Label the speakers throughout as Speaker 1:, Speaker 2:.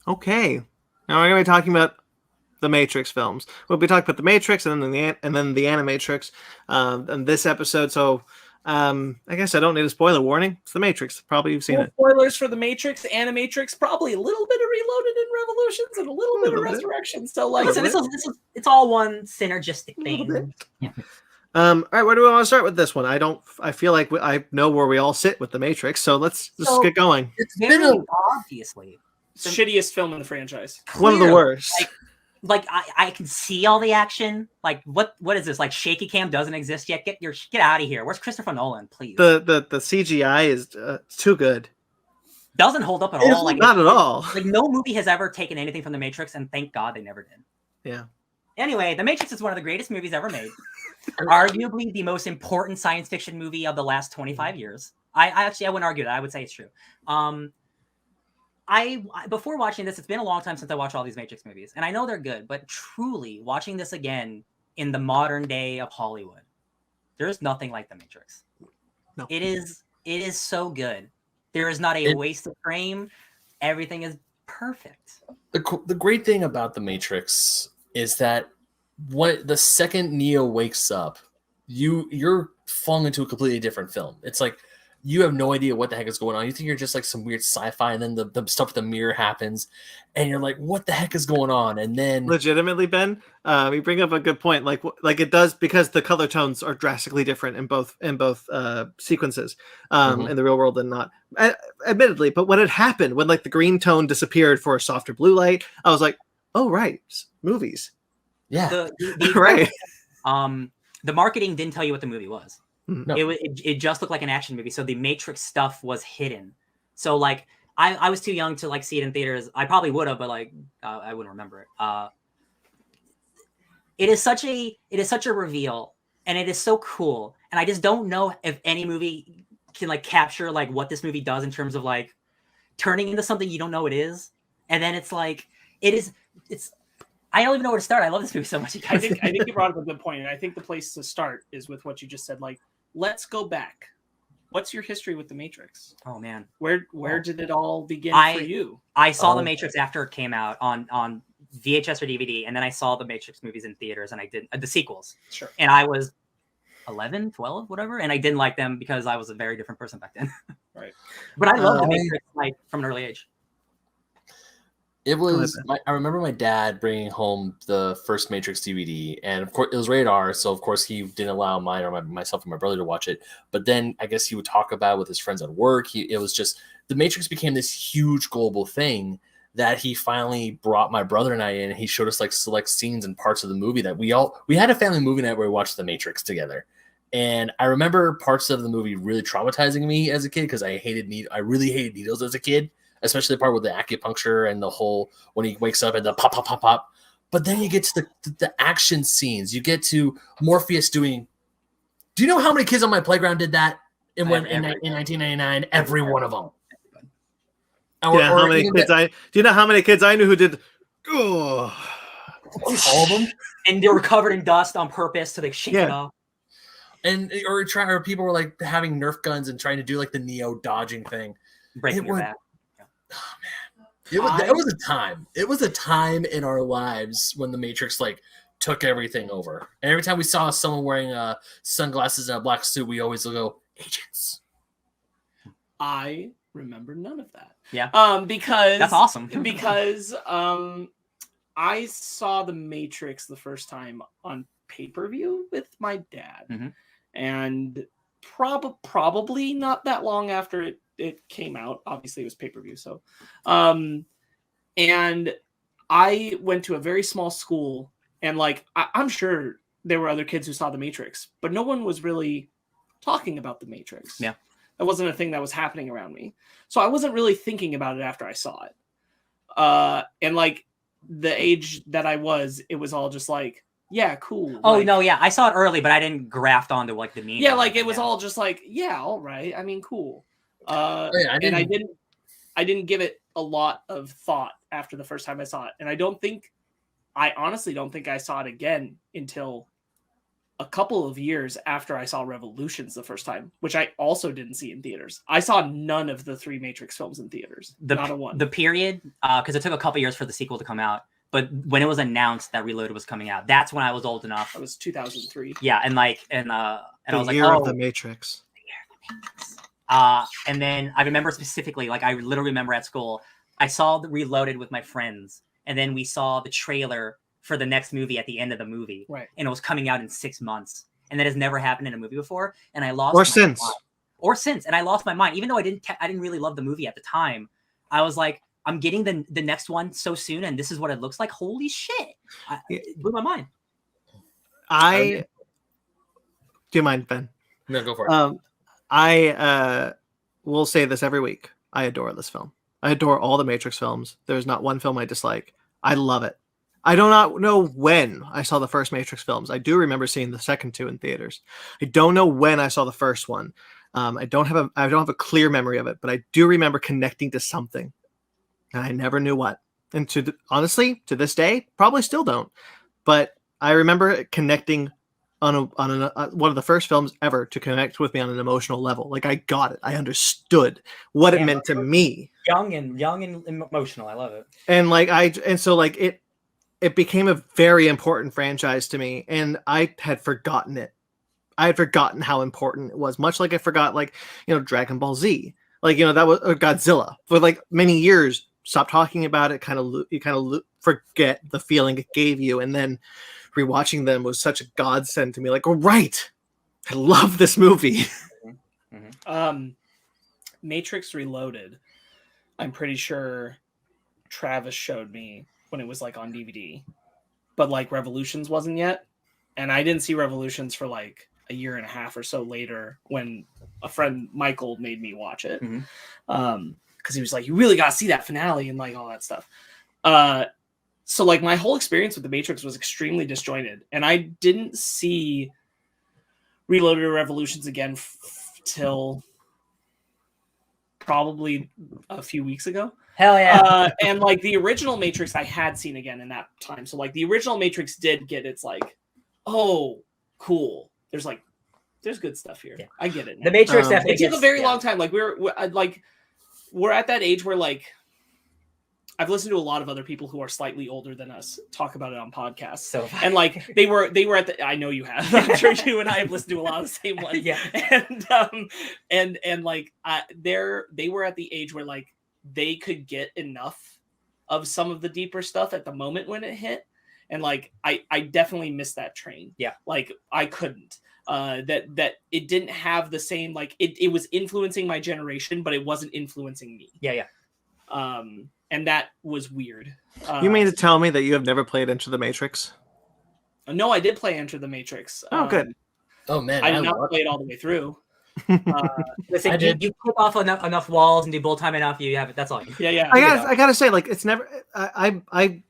Speaker 1: Okay. Now we're going to be talking about the Matrix films. We'll be talking about the Matrix and then the Animatrix in this episode. So I guess I don't need a spoiler warning. It's the Matrix. Probably you've seen it.
Speaker 2: Spoilers for the Matrix, Animatrix, probably a little bit of Reloaded and Revolutions and a little bit of Resurrection. So like,
Speaker 3: listen, it's all one synergistic thing.
Speaker 1: Yeah. All right, where do we want to start with this one? I feel like I know where we all sit with the Matrix, so let's get going.
Speaker 3: It's very obviously
Speaker 2: the shittiest film in the franchise.
Speaker 1: One of the worst.
Speaker 3: Like I can see all the action. Like what is this? Like shaky cam doesn't exist yet. Get out of here. Where's Christopher Nolan, please?
Speaker 1: The CGI is too good.
Speaker 3: Doesn't hold up at all. Like
Speaker 1: not at all.
Speaker 3: Like no movie has ever taken anything from the Matrix, and thank God they never did.
Speaker 1: Yeah.
Speaker 3: Anyway, The Matrix is one of the greatest movies ever made. Arguably the most important science fiction movie of the last 25 years. I wouldn't argue that. I would say it's true. Before watching this, it's been a long time since I watched all these Matrix movies, and I know they're good, but truly watching this again in the modern day of Hollywood, there's nothing like The Matrix.
Speaker 1: No.
Speaker 3: It is so good. There is not a wasted frame. Everything is perfect.
Speaker 4: The great thing about The Matrix is that the second Neo wakes up, you're flung into a completely different film. It's like you have no idea what the heck is going on. You think you're just like some weird sci-fi, and then the stuff with the mirror happens, and you're like, "What the heck is going on?" And then,
Speaker 1: legitimately, Ben, you bring up a good point. Like it does, because the color tones are drastically different in both sequences, in the real world and not, admittedly. But when it happened, when like the green tone disappeared for a softer blue light, I was like, "Oh right, movies."
Speaker 4: Yeah,
Speaker 1: right.
Speaker 3: The marketing didn't tell you what the movie was.
Speaker 1: No.
Speaker 3: It just looked like an action movie, so the Matrix stuff was hidden. So like I was too young to like see it in theaters. I probably would have, but like I wouldn't remember it. It is such a reveal, and it is so cool. And I just don't know if any movie can like capture like what this movie does in terms of like turning into something you don't know it is, and then it's like it's. I don't even know where to start. I love this movie so much.
Speaker 2: I think you brought up a good point, and I think the place to start is with what you just said. Like, let's go back. What's your history with the Matrix?
Speaker 3: Oh man,
Speaker 2: where did it all begin for you?
Speaker 3: I saw the Matrix after it came out on VHS or DVD, and then I saw the Matrix movies in theaters, and I did the sequels.
Speaker 2: Sure.
Speaker 3: And I was 11, 12, whatever, and I didn't like them because I was a very different person back then.
Speaker 2: Right.
Speaker 3: But I love the Matrix like from an early age.
Speaker 4: It was. I remember my dad bringing home the first Matrix DVD, and of course it was rated R, so of course he didn't allow mine or myself and my brother to watch it. But then I guess he would talk about it with his friends at work. It was just the Matrix became this huge global thing that he finally brought my brother and I in. And he showed us like select scenes and parts of the movie that we had a family movie night where we watched the Matrix together. And I remember parts of the movie really traumatizing me as a kid because I really hated needles as a kid. Especially the part with the acupuncture and the whole when he wakes up and the pop, pop, pop, pop. But then you get to the action scenes. You get to Morpheus doing. Do you know how many kids on my playground did that in 1999? Every one of them.
Speaker 1: How many kids do you know how many kids I knew who did?
Speaker 4: All of them,
Speaker 3: and they were covered in dust on purpose so they shake it off.
Speaker 4: And or people were like having Nerf guns and trying to do like the Neo dodging thing.
Speaker 3: Breaking your back.
Speaker 4: Oh man, it was a time. It was a time in our lives when the Matrix like took everything over. And every time we saw someone wearing sunglasses and a black suit, we always go, agents.
Speaker 2: I remember none of that.
Speaker 3: Yeah.
Speaker 2: Because
Speaker 3: that's awesome.
Speaker 2: Because I saw the Matrix the first time on pay-per-view with my dad, and probably not that long after it came out. Obviously it was pay-per-view. So, and I went to a very small school, and like, I'm sure there were other kids who saw the Matrix, but no one was really talking about the Matrix.
Speaker 3: Yeah.
Speaker 2: That wasn't a thing that was happening around me. So I wasn't really thinking about it after I saw it. And like the age that I was, it was all just like, yeah, cool.
Speaker 3: Oh,
Speaker 2: like,
Speaker 3: no, yeah. I saw it early, but I didn't graft onto like the meaning.
Speaker 2: Yeah, like it was all just like, yeah, all right. I mean, cool. I didn't give it a lot of thought after the first time I saw it. And I honestly don't think I saw it again until a couple of years after I saw Revolutions the first time, which I also didn't see in theaters. I saw none of the 3 Matrix films in theaters. Not a one.
Speaker 3: The period, because it took a couple years for the sequel to come out, but when it was announced that Reloaded was coming out, that's when I was old enough.
Speaker 2: That was 2003.
Speaker 3: Yeah, and I was like,
Speaker 1: year of the Matrix.
Speaker 3: And then I remember specifically, like I literally remember at school, I saw the Reloaded with my friends, and then we saw the trailer for the next movie at the end of the movie,
Speaker 2: right?
Speaker 3: And it was coming out in 6 months, and that has never happened in a movie before. And I lost and I lost my mind, even though I didn't really love the movie at the time. I was like, I'm getting the next one so soon, and this is what it looks like. Holy shit! It blew my mind.
Speaker 1: Do you mind, Ben?
Speaker 4: No, go for it.
Speaker 1: I will say this every week. I adore this film. I adore all the Matrix films. There's not one film I dislike. I love it. I do not know when I saw the first Matrix films. I do remember seeing the second 2 in theaters. I don't know when I saw the first one. I don't have a clear memory of it, but I do remember connecting to something, and I never knew what. And honestly, to this day, probably still don't. But I remember connecting on one of the first films ever to connect with me on an emotional level. Like I got it. I understood what it meant to me.
Speaker 3: Young and emotional. I love it.
Speaker 1: And so it became a very important franchise to me, and I had forgotten it. I had forgotten how important it was, much like I forgot, Dragon Ball Z, that was Godzilla for many years. Stop talking about it. You forget the feeling it gave you, and then rewatching them was such a godsend to me. Like, oh, right, I love this movie.
Speaker 2: Matrix Reloaded. I'm pretty sure Travis showed me when it was on DVD, but Revolutions wasn't yet, and I didn't see Revolutions for a year and a half or so later when a friend Michael made me watch it, because he was like, "You really got to see that finale," and all that stuff. So my whole experience with the Matrix was extremely disjointed, and I didn't see Reloaded or Revolutions again till probably a few weeks ago.
Speaker 3: Hell yeah.
Speaker 2: And the original Matrix I had seen again in that time. So the original Matrix did get its oh, cool. There's good stuff here. Yeah. I get it now.
Speaker 3: The Matrix definitely
Speaker 2: it took a very long time. We're at that age where I've listened to a lot of other people who are slightly older than us talk about it on podcasts. So and they were at the, I know you have. I'm sure you and I have listened to a lot of the same ones.
Speaker 3: Yeah.
Speaker 2: And they were at the age where they could get enough of some of the deeper stuff at the moment when it hit. And I definitely missed that train.
Speaker 3: Yeah.
Speaker 2: I couldn't. That it didn't have the same, it was influencing my generation, but it wasn't influencing me.
Speaker 3: Yeah.
Speaker 2: And that was weird.
Speaker 1: You mean to tell me that you have never played Enter the Matrix?
Speaker 2: No, I did play Enter the Matrix.
Speaker 1: Oh, good.
Speaker 4: Oh man,
Speaker 2: I did not play it all the way through.
Speaker 3: Listen, you clip off enough walls and do bullet time enough, you have it. That's all.
Speaker 2: Yeah.
Speaker 1: I gotta say, it's never. I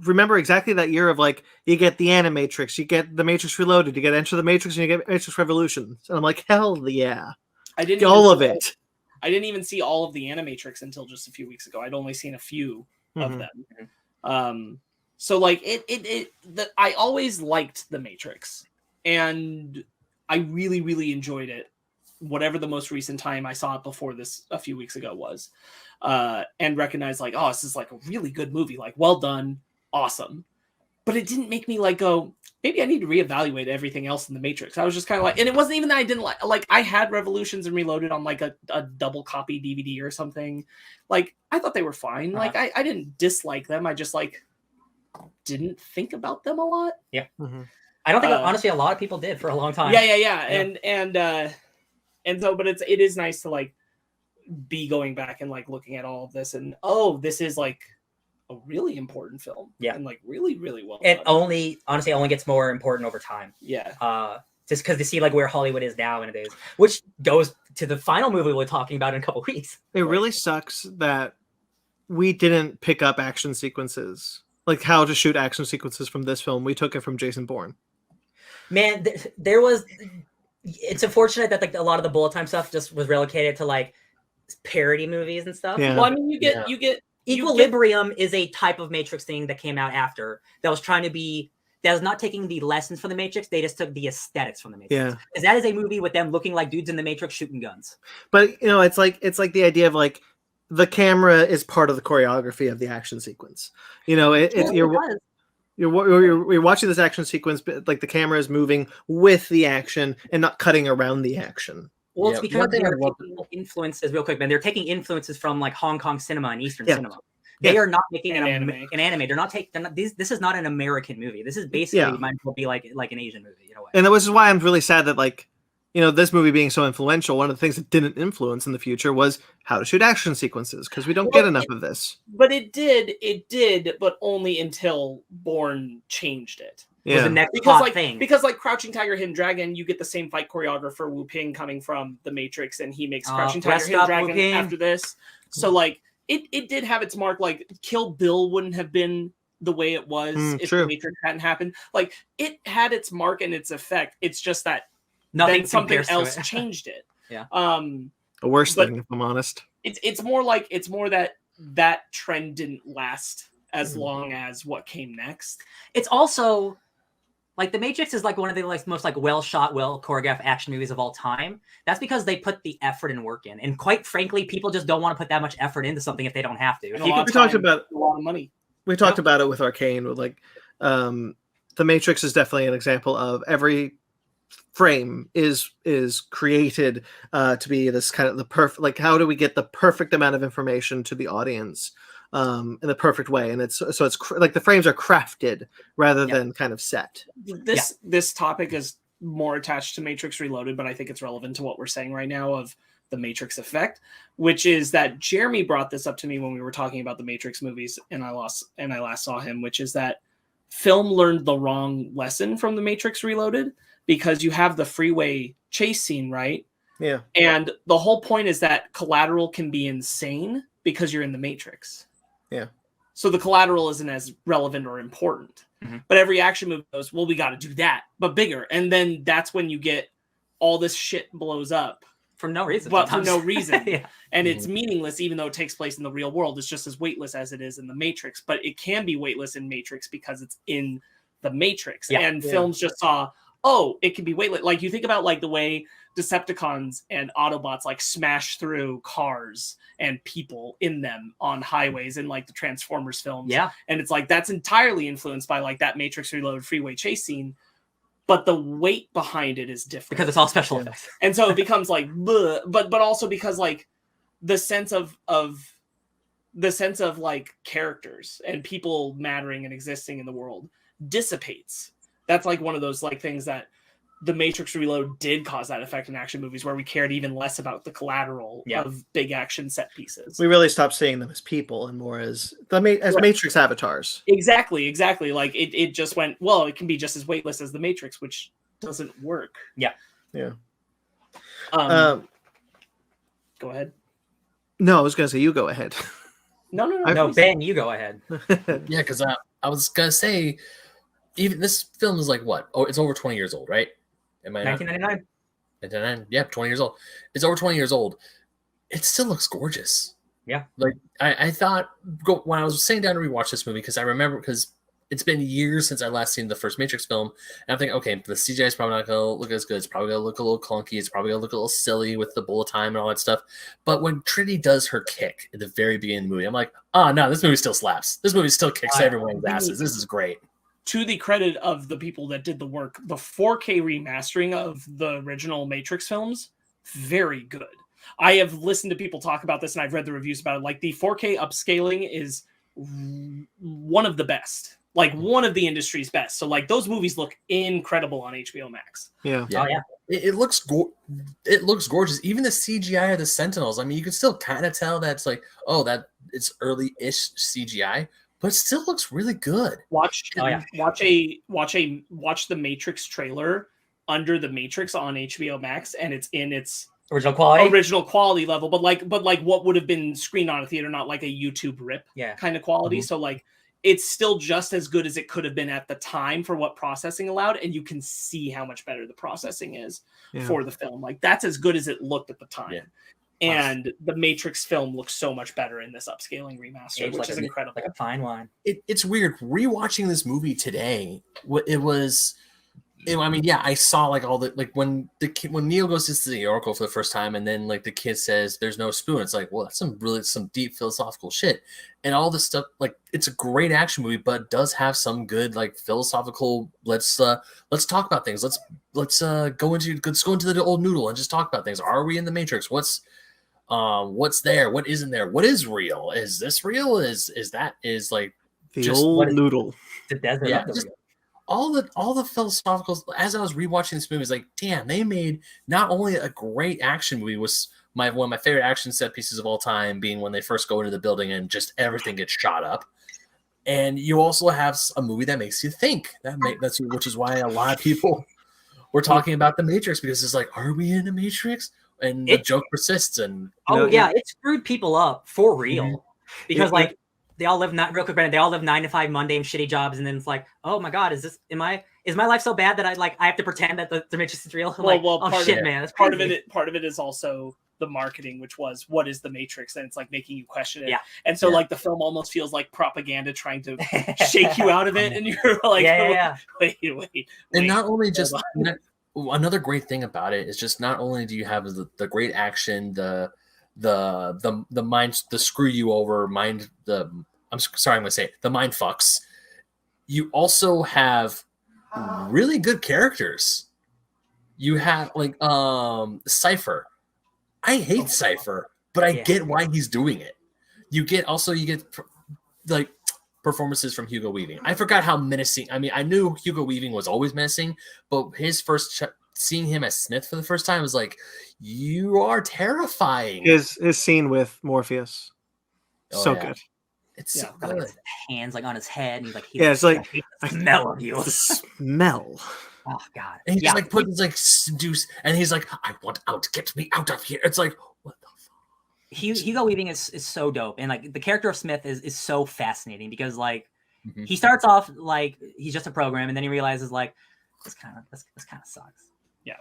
Speaker 1: remember exactly that year of you get the Animatrix, you get the Matrix Reloaded, you get Enter the Matrix, and you get Matrix Revolutions, and I'm like, hell yeah!
Speaker 2: I didn't
Speaker 1: all of it.
Speaker 2: I didn't even see all of the Animatrix until just a few weeks ago. I'd only seen a few of them. So I always liked the Matrix, and I really, really enjoyed it. Whatever the most recent time I saw it before this a few weeks ago was, and recognized oh, this is a really good movie. Well done, awesome. But it didn't make me go, maybe I need to reevaluate everything else in the Matrix. I was just kind of and it wasn't even that I didn't I had Revolutions and Reloaded on a double copy DVD or something. I thought they were fine. I didn't dislike them. I just didn't think about them a lot.
Speaker 3: Yeah. I don't think honestly a lot of people did for a long time.
Speaker 2: Yeah. And so, but it is nice to be going back and looking at all of this and this is a really important film.
Speaker 3: Yeah.
Speaker 2: And really, really well
Speaker 3: it
Speaker 2: done.
Speaker 3: only gets more important over time.
Speaker 2: Yeah.
Speaker 3: Just because to see where Hollywood is nowadays, which goes to the final movie we're talking about in a couple weeks.
Speaker 1: It really sucks that we didn't pick up action sequences, how to shoot action sequences from this film. We took it from Jason Bourne.
Speaker 3: Man, there was. It's unfortunate that a lot of the bullet time stuff just was relegated to parody movies and stuff.
Speaker 1: Yeah.
Speaker 2: Well, I mean, you get
Speaker 3: Equilibrium is a type of Matrix thing that came out after that was trying to be that is not taking the lessons from the Matrix. They just took the aesthetics from the Matrix.
Speaker 1: Yeah.
Speaker 3: Because that is a movie with them looking like dudes in the Matrix shooting guns.
Speaker 1: But it's like the idea of like the camera is part of the choreography of the action sequence. You're watching this action sequence, but like the camera is moving with the action and not cutting around the action.
Speaker 3: Well, it's because they're taking influences, real quick, man. They're taking influences from like Hong Kong cinema and Eastern cinema. They are not making an anime. They're not taking. This is not an American movie. This is basically might as well be like an Asian movie in a way.
Speaker 1: And that was why I'm really sad that like, this movie being so influential, one of the things that didn't influence in the future was how to shoot action sequences, because we don't get enough of this.
Speaker 2: But it did, but only until Bourne changed it.
Speaker 3: Yeah, the next
Speaker 2: because like Crouching Tiger, Hidden Dragon, you get the same fight choreographer Wu Ping coming from the Matrix, and he makes Crouching Tiger, Hidden Dragon after this. So like it did have its mark. Like Kill Bill wouldn't have been the way it was if the Matrix hadn't happened. Like it had its mark and its effect. It's just that then something else changed it.
Speaker 3: Yeah.
Speaker 1: The worst thing, if I'm honest.
Speaker 2: It's more that trend didn't last as long as what came next.
Speaker 3: It's also like The Matrix is like one of the most like well shot, well choreographed action movies of all time. That's because they put the effort and work in. And quite frankly, people just don't want to put that much effort into something if they don't have to.
Speaker 1: We talked about
Speaker 2: a lot of money.
Speaker 1: We talked about it with Arcane, with like The Matrix is definitely an example of every frame is created to be this kind of the perfect, like how do we get the perfect amount of information to the audience in the perfect way, and it's like the frames are crafted rather than kind of set.
Speaker 2: This topic is more attached to Matrix Reloaded, but I think it's relevant to what we're saying right now of the Matrix effect, which is that Jeremy brought this up to me when we were talking about the Matrix movies, and I last saw him, which is that film learned the wrong lesson from the Matrix Reloaded, because you have the freeway chase scene, right?
Speaker 1: Yeah.
Speaker 2: And the whole point is that collateral can be insane because you're in the Matrix.
Speaker 1: Yeah.
Speaker 2: So the collateral isn't as relevant or important.
Speaker 3: Mm-hmm.
Speaker 2: But every action movie goes, well, we got to do that, but bigger. And then that's when you get all this shit blows up.
Speaker 3: For no reason.
Speaker 2: But for no reason.
Speaker 3: Yeah.
Speaker 2: And it's meaningless, even though it takes place in the real world. It's just as weightless as it is in the Matrix. But it can be weightless in Matrix because it's in the Matrix.
Speaker 3: Yeah.
Speaker 2: And films just saw, it can be weightless. Like you think about like the way Decepticons and Autobots like smash through cars and people in them on highways in like the Transformers films.
Speaker 3: Yeah.
Speaker 2: And it's like that's entirely influenced by like that Matrix Reloaded freeway chase scene. But the weight behind it is different.
Speaker 3: Because it's all special effects.
Speaker 2: And so it becomes like, bleh, but also because like the sense of like characters and people mattering and existing in the world dissipates. That's like one of those like things that the Matrix Reload did cause that effect in action movies, where we cared even less about the collateral of big action set pieces.
Speaker 1: We really stopped seeing them as people and more as Matrix avatars.
Speaker 2: Exactly. Like it just went, well, it can be just as weightless as the Matrix, which doesn't work.
Speaker 3: Yeah.
Speaker 2: Go ahead.
Speaker 1: No, I was going to say you go ahead.
Speaker 2: No,
Speaker 3: Ben, you go ahead.
Speaker 4: Yeah, because I was going to say, even this film is like what? Oh, it's over 20 years old, right? Am I
Speaker 3: 1999?
Speaker 4: 1999? Yeah, 20 years old. It's over 20 years old. It still looks gorgeous.
Speaker 3: Yeah.
Speaker 4: Like I thought when I was sitting down to rewatch this movie, because I remember, because it's been years since I last seen the first Matrix film, and I'm thinking, okay, the CGI is probably not going to look as good. It's probably going to look a little clunky. It's probably going to look a little silly with the bullet time and all that stuff. But when Trinity does her kick at the very beginning of the movie, I'm like, oh no, this movie still slaps. This movie still kicks everyone's asses. This is great.
Speaker 2: To the credit of the people that did the work, the 4K remastering of the original Matrix films, very good. I have listened to people talk about this and I've read the reviews about it. Like the 4K upscaling is one of the best, like one of the industry's best. So like those movies look incredible on HBO Max.
Speaker 1: Yeah.
Speaker 3: Oh yeah.
Speaker 4: It looks gorgeous. Even the CGI of the Sentinels. I mean, you can still kind of tell that's like, that it's early-ish CGI. But it still looks really good.
Speaker 2: Watch the Matrix trailer under the Matrix on HBO Max, and it's in its
Speaker 3: original quality
Speaker 2: level, but like what would have been screened on a theater, not like a YouTube rip kind of quality. So like it's still just as good as it could have been at the time for what processing allowed, and you can see how much better the processing is for the film. Like that's as good as it looked at the time. And the Matrix film looks so much better in this upscaling remaster, which is incredible.
Speaker 3: Like a fine wine.
Speaker 4: It's weird rewatching this movie today. I mean, yeah, I saw like all the like when Neo goes to the Oracle for the first time, and then like the kid says there's no spoon. It's like, well, that's some deep philosophical shit, and all this stuff. Like, it's a great action movie, but it does have some good like philosophical. Let's talk about things. Let's go into the old noodle and just talk about things. Are we in the Matrix? What's there? What isn't there? What is real? Is this real? Is like
Speaker 1: the old noodle?
Speaker 3: The desert.
Speaker 4: Yeah, all the philosophical. As I was rewatching this movie, it's like, damn, they made not only a great action movie, was one of my favorite action set pieces of all time, being when they first go into the building and just everything gets shot up, and you also have a movie that makes you think. Which is why a lot of people were talking about the Matrix, because it's like, are we in a Matrix? And the joke persists. And
Speaker 3: it screwed people up for real, because like. They all live real quick, Brandon. They all live 9-to-5 mundane shitty jobs, and then it's like, oh my god, is my life so bad that I have to pretend that the Matrix is real? Man, that's
Speaker 2: part of it is also the marketing, which was, what is the Matrix, and it's like making you question it. Yeah. And so like the film almost feels like propaganda trying to shake you out of it, and you're like, wait.
Speaker 4: And not only just another great thing about it is just not only do you have the great action, the mind, the screw you over mind, the mind fucks. You also have really good characters. You have like Cipher. I hate Cipher, but I get why he's doing it. You get like performances from Hugo Weaving. I forgot how menacing. I mean, I knew Hugo Weaving was always menacing, but his first seeing him as Smith for the first time was like, you are terrifying.
Speaker 1: His scene with Morpheus, good.
Speaker 4: It's so good.
Speaker 3: Like his hands like on his head, and he's like,
Speaker 1: it's like
Speaker 3: I smell of you.
Speaker 1: The smell.
Speaker 3: Oh god.
Speaker 4: And he just like puts like seduce, and he's like, I want out, get me out of here. It's like, what the fuck?
Speaker 3: Hugo Weaving is so dope, and like the character of Smith is so fascinating, because like he starts off like he's just a program, and then he realizes like this kind of sucks.
Speaker 2: Yeah.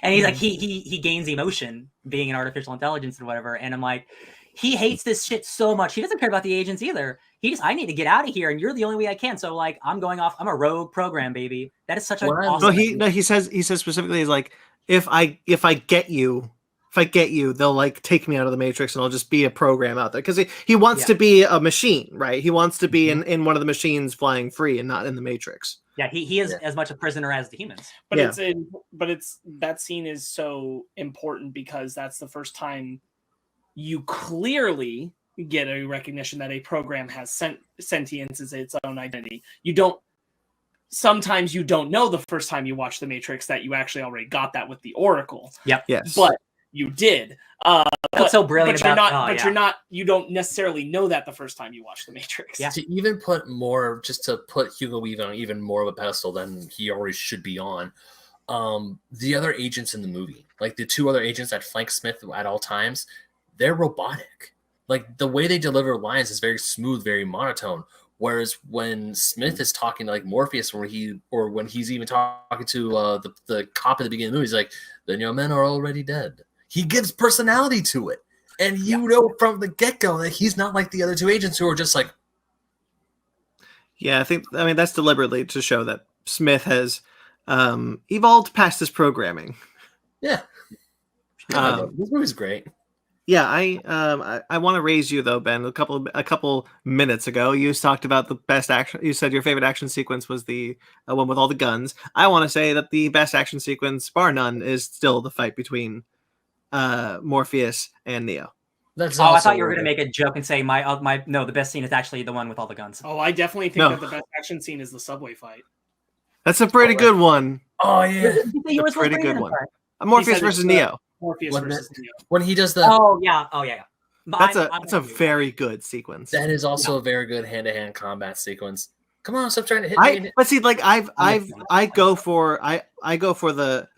Speaker 3: And he's like, he gains emotion being an artificial intelligence and whatever. And I'm like, he hates this shit so much. He doesn't care about the agents either. I need to get out of here, and you're the only way I can. So like, I'm going off. I'm a rogue program, baby. That is such an awesome.
Speaker 1: He says specifically, he's like, if I get you, they'll like take me out of the Matrix, and I'll just be a program out there, because he wants to be a machine, right? He wants to be in one of the machines flying free and not in the Matrix.
Speaker 3: Yeah, he is as much a prisoner as the humans.
Speaker 2: But that scene is so important, because that's the first time you clearly get a recognition that a program has sentience as its own identity. Sometimes you don't know the first time you watch The Matrix that you actually already got that with the Oracle.
Speaker 3: Yep.
Speaker 1: Yes.
Speaker 2: But you did.
Speaker 3: That's so brilliant.
Speaker 2: You don't necessarily know that the first time you watch The Matrix.
Speaker 3: Yeah.
Speaker 4: To put Hugo Weaving on even more of a pedestal than he already should be on, the other agents in the movie, like the two other agents that flank Smith at all times, they're robotic. Like the way they deliver lines is very smooth, very monotone. Whereas when Smith is talking to like Morpheus, when he's even talking to the cop at the beginning of the movie, he's like, "Then your men are already dead." He gives personality to it, and you know from the get-go that he's not like the other two agents who are just like.
Speaker 1: Yeah, I mean that's deliberately to show that Smith has evolved past his programming.
Speaker 4: Yeah, this movie's great.
Speaker 1: Yeah, I want to raise you though, Ben. A couple minutes ago, you talked about the best action. You said your favorite action sequence was the one with all the guns. I want to say that the best action sequence, bar none, is still the fight between Morpheus and Neo.
Speaker 3: I thought you were going to make a joke and say the best scene is actually the one with all the guns.
Speaker 2: Oh, I definitely think that the best action scene is the subway fight.
Speaker 1: That's a pretty good one.
Speaker 4: Oh yeah,
Speaker 1: it's a pretty good one. Morpheus versus Neo.
Speaker 2: Morpheus versus Neo.
Speaker 4: When he does the
Speaker 1: That's a very good sequence.
Speaker 4: That is also a very good hand-to-hand combat sequence. Come on, stop trying to hit me.
Speaker 1: But see, like I go for the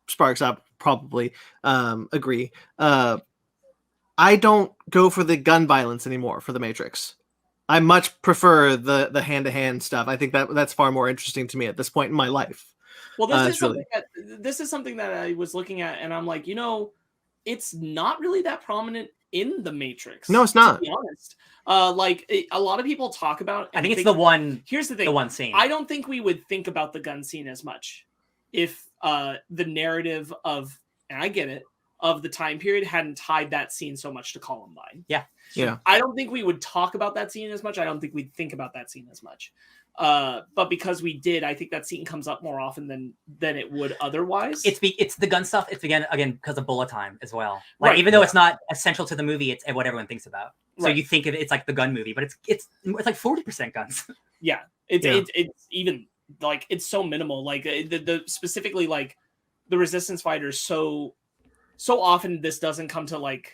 Speaker 1: Sparks up probably agree. I don't go for the gun violence anymore for the Matrix. I much prefer the hand-to-hand stuff. I think that's far more interesting to me at this point in my life.
Speaker 2: Well, this is something that I was looking at, and I'm like, it's not really that prominent in the Matrix.
Speaker 1: No, it's not.
Speaker 2: To be honest, a lot of people talk about.
Speaker 3: I think it's the one.
Speaker 2: Here's the thing:
Speaker 3: the one scene.
Speaker 2: I don't think we would think about the gun scene as much if the narrative of, and I get it, of the time period hadn't tied that scene so much to Columbine.
Speaker 3: Yeah.
Speaker 2: I don't think we would talk about that scene as much. I don't think we'd think about that scene as much. But because we did, I think that scene comes up more often than it would otherwise.
Speaker 3: It's the gun stuff. It's again because of bullet time as well. Like
Speaker 2: Right,
Speaker 3: even though it's not essential to the movie, it's what everyone thinks about. So
Speaker 2: Right.
Speaker 3: you think of it's like the gun movie, but it's like 40% guns.
Speaker 2: Yeah, it's even like it's so minimal. Like the specifically like the resistance fighters. So often this doesn't come to like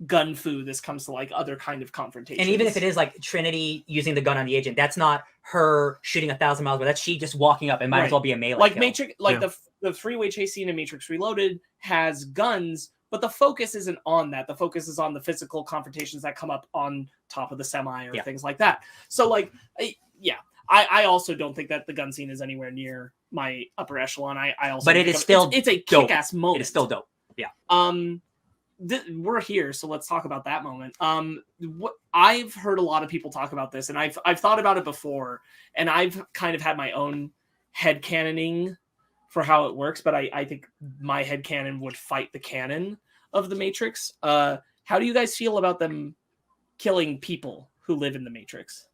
Speaker 2: gun fu. This comes to like other kind of confrontations.
Speaker 3: And even if it is like Trinity using the gun on the agent, that's not her shooting 1,000 miles away. That's she just walking up. It might as well be a melee.
Speaker 2: Like
Speaker 3: kill.
Speaker 2: Matrix, like the freeway chase scene in Matrix Reloaded has guns, but the focus isn't on that. The focus is on the physical confrontations that come up on top of the semi or things like that. So like, I also don't think that the gun scene is anywhere near my upper echelon. I also,
Speaker 3: but it is still
Speaker 2: it's a
Speaker 3: dope.
Speaker 2: kick-ass moment.
Speaker 3: It is still dope. Yeah.
Speaker 2: We're here, so let's talk about that moment. I've heard a lot of people talk about this, and I've thought about it before, and I've kind of had my own headcanoning for how it works, but I think my headcanon would fight the canon of the Matrix. How do you guys feel about them killing people who live in the Matrix?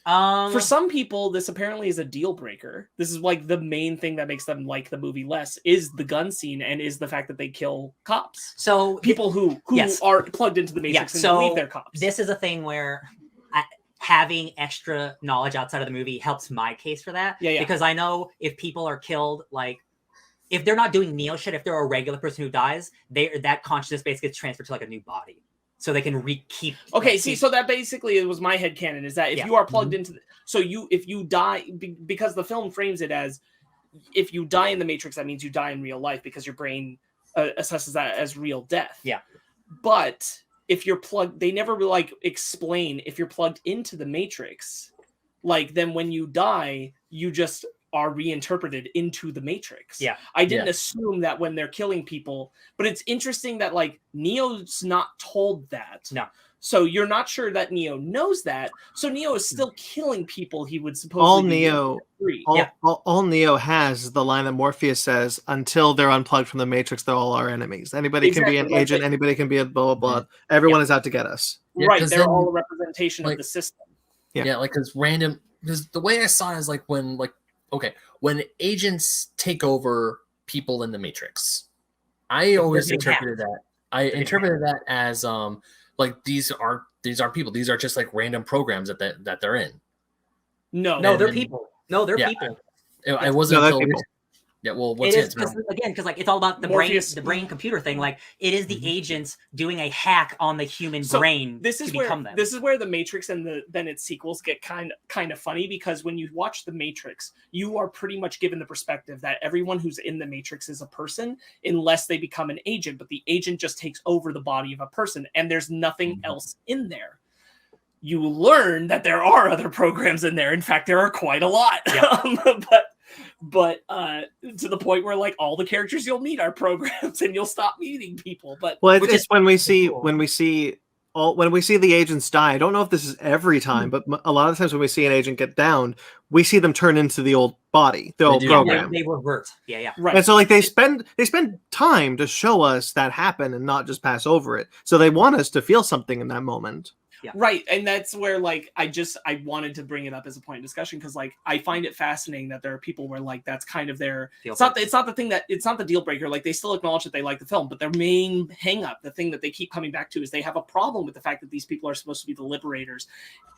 Speaker 2: For some people, this apparently is a deal breaker. This is like the main thing that makes them like the movie less is the gun scene and is the fact that they kill cops.
Speaker 3: So
Speaker 2: people who are plugged into the Matrix and believe they're cops.
Speaker 3: This is a thing where having extra knowledge outside of the movie helps my case for that.
Speaker 2: Yeah.
Speaker 3: Because I know if people are killed, like if they're not doing Neo shit, if they're a regular person who dies, that consciousness base gets transferred to like a new body. So they can keep.
Speaker 2: Okay, so that basically it was my headcanon is that if you are plugged into if you die, because the film frames it as if you die in the Matrix, that means you die in real life because your brain assesses that as real death.
Speaker 3: Yeah.
Speaker 2: But if you're plugged, they never like explain if you're plugged into the Matrix, like then when you die, you just are reinterpreted into the Matrix.
Speaker 3: Yeah.
Speaker 2: I didn't assume that when they're killing people, but it's interesting that like Neo's not told that.
Speaker 3: No.
Speaker 2: So you're not sure that Neo knows that. So Neo is still killing people he would supposedly
Speaker 1: all Neo has is the line that Morpheus says, until they're unplugged from the Matrix, they're all our enemies. Anybody can be an agent, anybody can be a blah, blah, blah. Everyone is out to get us.
Speaker 2: Right, they're all a representation of the system.
Speaker 1: Yeah,
Speaker 4: like because the way I saw it is like when agents take over people in the Matrix, I always interpreted that as like these are people. These are just like random programs that they're in.
Speaker 2: No,
Speaker 3: they're people. No, they're people.
Speaker 4: I wasn't until yeah, well, what's it?
Speaker 3: Because like it's all about the brain computer thing. Like it is the agents doing a hack on the human brain to become them.
Speaker 2: This is where the Matrix and then its sequels get kind of funny, because when you watch the Matrix, you are pretty much given the perspective that everyone who's in the Matrix is a person unless they become an agent, but the agent just takes over the body of a person and there's nothing else in there. You learn that there are other programs in there. In fact, there are quite a lot. Yep. But to the point where like all the characters you'll meet are programs and you'll stop meeting people. But
Speaker 1: it's when we see the agents die. I don't know if this is every time, but a lot of times when we see an agent get downed, we see them turn into the old body, the old program.
Speaker 3: They revert. Yeah.
Speaker 2: Right.
Speaker 1: And so like they spend time to show us that happen and not just pass over it. So they want us to feel something in that moment.
Speaker 3: Yeah.
Speaker 2: Right, and that's where like I wanted to bring it up as a point of discussion, because like I find it fascinating that there are people where like that's kind of their it's not the deal breaker. Like they still acknowledge that they like the film, but their main hang up, the thing that they keep coming back to, is they have a problem with the fact that these people are supposed to be the liberators,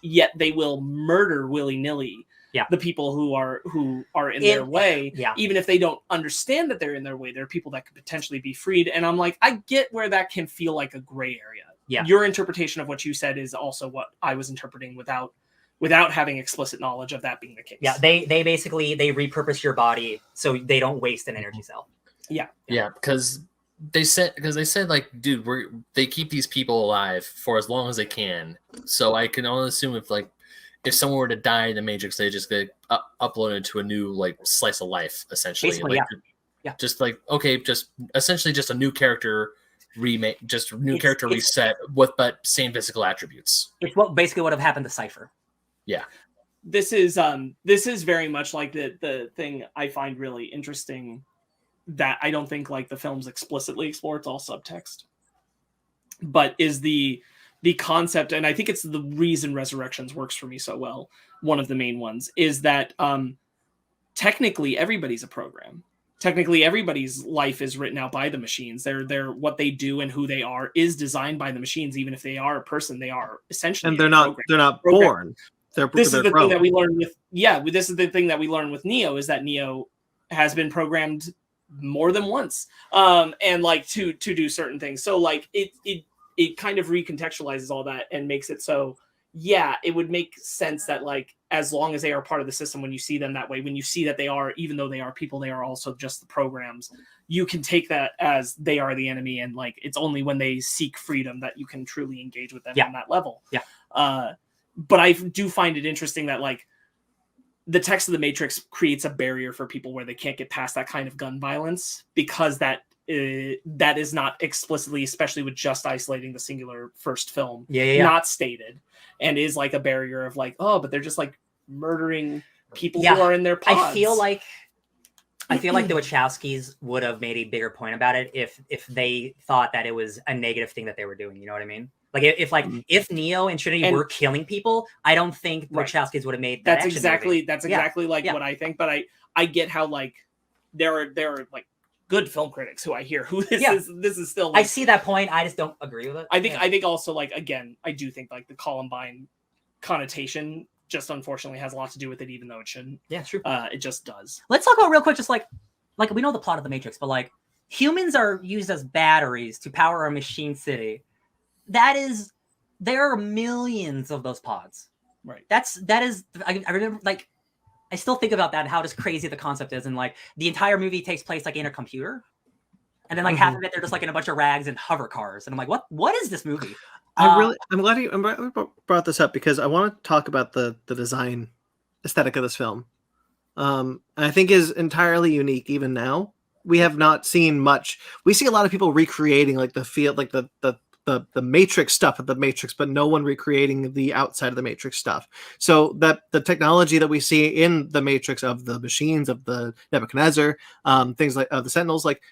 Speaker 2: yet they will murder willy-nilly the people who are in their way, even if they don't understand that they're in their way. There are people that could potentially be freed, and I'm like, I get where that can feel like a gray area.
Speaker 3: Yeah.
Speaker 2: Your interpretation of what you said is also what I was interpreting without having explicit knowledge of that being the case.
Speaker 3: Yeah, they basically repurpose your body so they don't waste an energy cell.
Speaker 2: Yeah.
Speaker 4: Yeah, because they said like, dude, they keep these people alive for as long as they can. So I can only assume if someone were to die in the Matrix, they just get uploaded to a new like slice of life, essentially.
Speaker 3: Basically, Yeah.
Speaker 4: Just like, okay, just essentially just a new character remake, just new character reset but same physical attributes.
Speaker 3: It's what basically would have happened to Cipher.
Speaker 4: Yeah.
Speaker 2: This is very much like the thing I find really interesting that I don't think like the films explicitly explore. It's all subtext, but is the concept, and I think it's the reason Resurrections works for me so well. One of the main ones is that technically everybody's a program. Technically everybody's life is written out by the machines. They're what they do and who they are is designed by the machines. Even if they are a person, they are essentially,
Speaker 1: and they're not born.
Speaker 2: This is the thing that we learn with this is the thing that we learn with Neo, is that Neo has been programmed more than once, and like to do certain things. So like it kind of recontextualizes all that and makes it so, yeah, it would make sense that like as long as they are part of the system, when you see them that way, when you see that they are, even though they are people, they are also just the programs, you can take that as they are the enemy, and like it's only when they seek freedom that you can truly engage with them on that level. But I do find it interesting that like the text of the Matrix creates a barrier for people where they can't get past that kind of gun violence, because that is not explicitly, especially with just isolating the singular first film, not stated, and is like a barrier of like, oh, but they're just like murdering people who are in their pods.
Speaker 3: I feel like the Wachowskis would have made a bigger point about it if they thought that it was a negative thing that they were doing. You know what I mean? Like if Neo and Trinity were killing people, I don't think the Wachowskis would have made that. That's
Speaker 2: exactly what I think. But I get how like there are like good film critics who I hear who this is still. Like,
Speaker 3: I see that point. I just don't agree with it.
Speaker 2: I think also like, again, I do think like the Columbine connotation just unfortunately has a lot to do with it, even though it shouldn't.
Speaker 3: Yeah, true.
Speaker 2: It just does.
Speaker 3: Let's talk about real quick, just like we know the plot of the Matrix, but like humans are used as batteries to power a machine city. There are millions of those pods.
Speaker 2: Right.
Speaker 3: I remember, like, I still think about that and how just crazy the concept is. And like the entire movie takes place like in a computer. And then like half of it, they're just like in a bunch of rags and hover cars. And I'm like, what is this movie?
Speaker 1: I'm glad you brought this up, because I want to talk about the design aesthetic of this film. And I think is entirely unique even now. We have not seen much. We see a lot of people recreating like the feel, like the Matrix stuff of the Matrix, but no one recreating the outside of the Matrix stuff. So that the technology that we see in the Matrix of the machines, of the Nebuchadnezzar, things like the Sentinels, like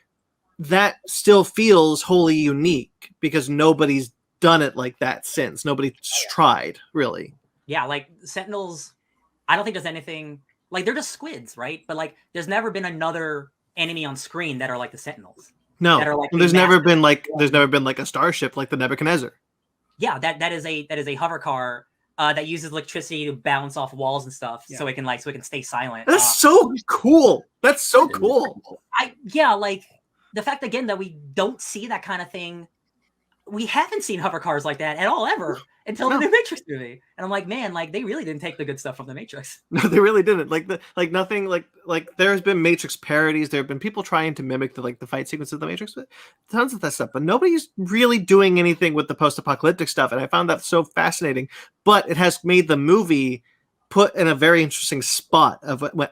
Speaker 1: that still feels wholly unique, because nobody's done it like that since. Nobody's tried, really.
Speaker 3: Yeah, like Sentinels, I don't think there's anything, like they're just squids, right? But like there's never been another enemy on screen that are like the Sentinels.
Speaker 1: No, like there's never been like a starship like the Nebuchadnezzar.
Speaker 3: Yeah, that is a hover car that uses electricity to bounce off walls and stuff, so it can stay silent.
Speaker 1: That's so cool. That's so cool.
Speaker 3: Like the fact again that we don't see that kind of thing. We haven't seen hover cars like that at all ever until the new Matrix movie, and I'm like, man, like they really didn't take the good stuff from the Matrix.
Speaker 1: No, they really didn't. Nothing. Like there's been Matrix parodies. There have been people trying to mimic the fight sequences of the Matrix, but tons of that stuff. But nobody's really doing anything with the post-apocalyptic stuff, and I found that so fascinating. But it has made the movie put in a very interesting spot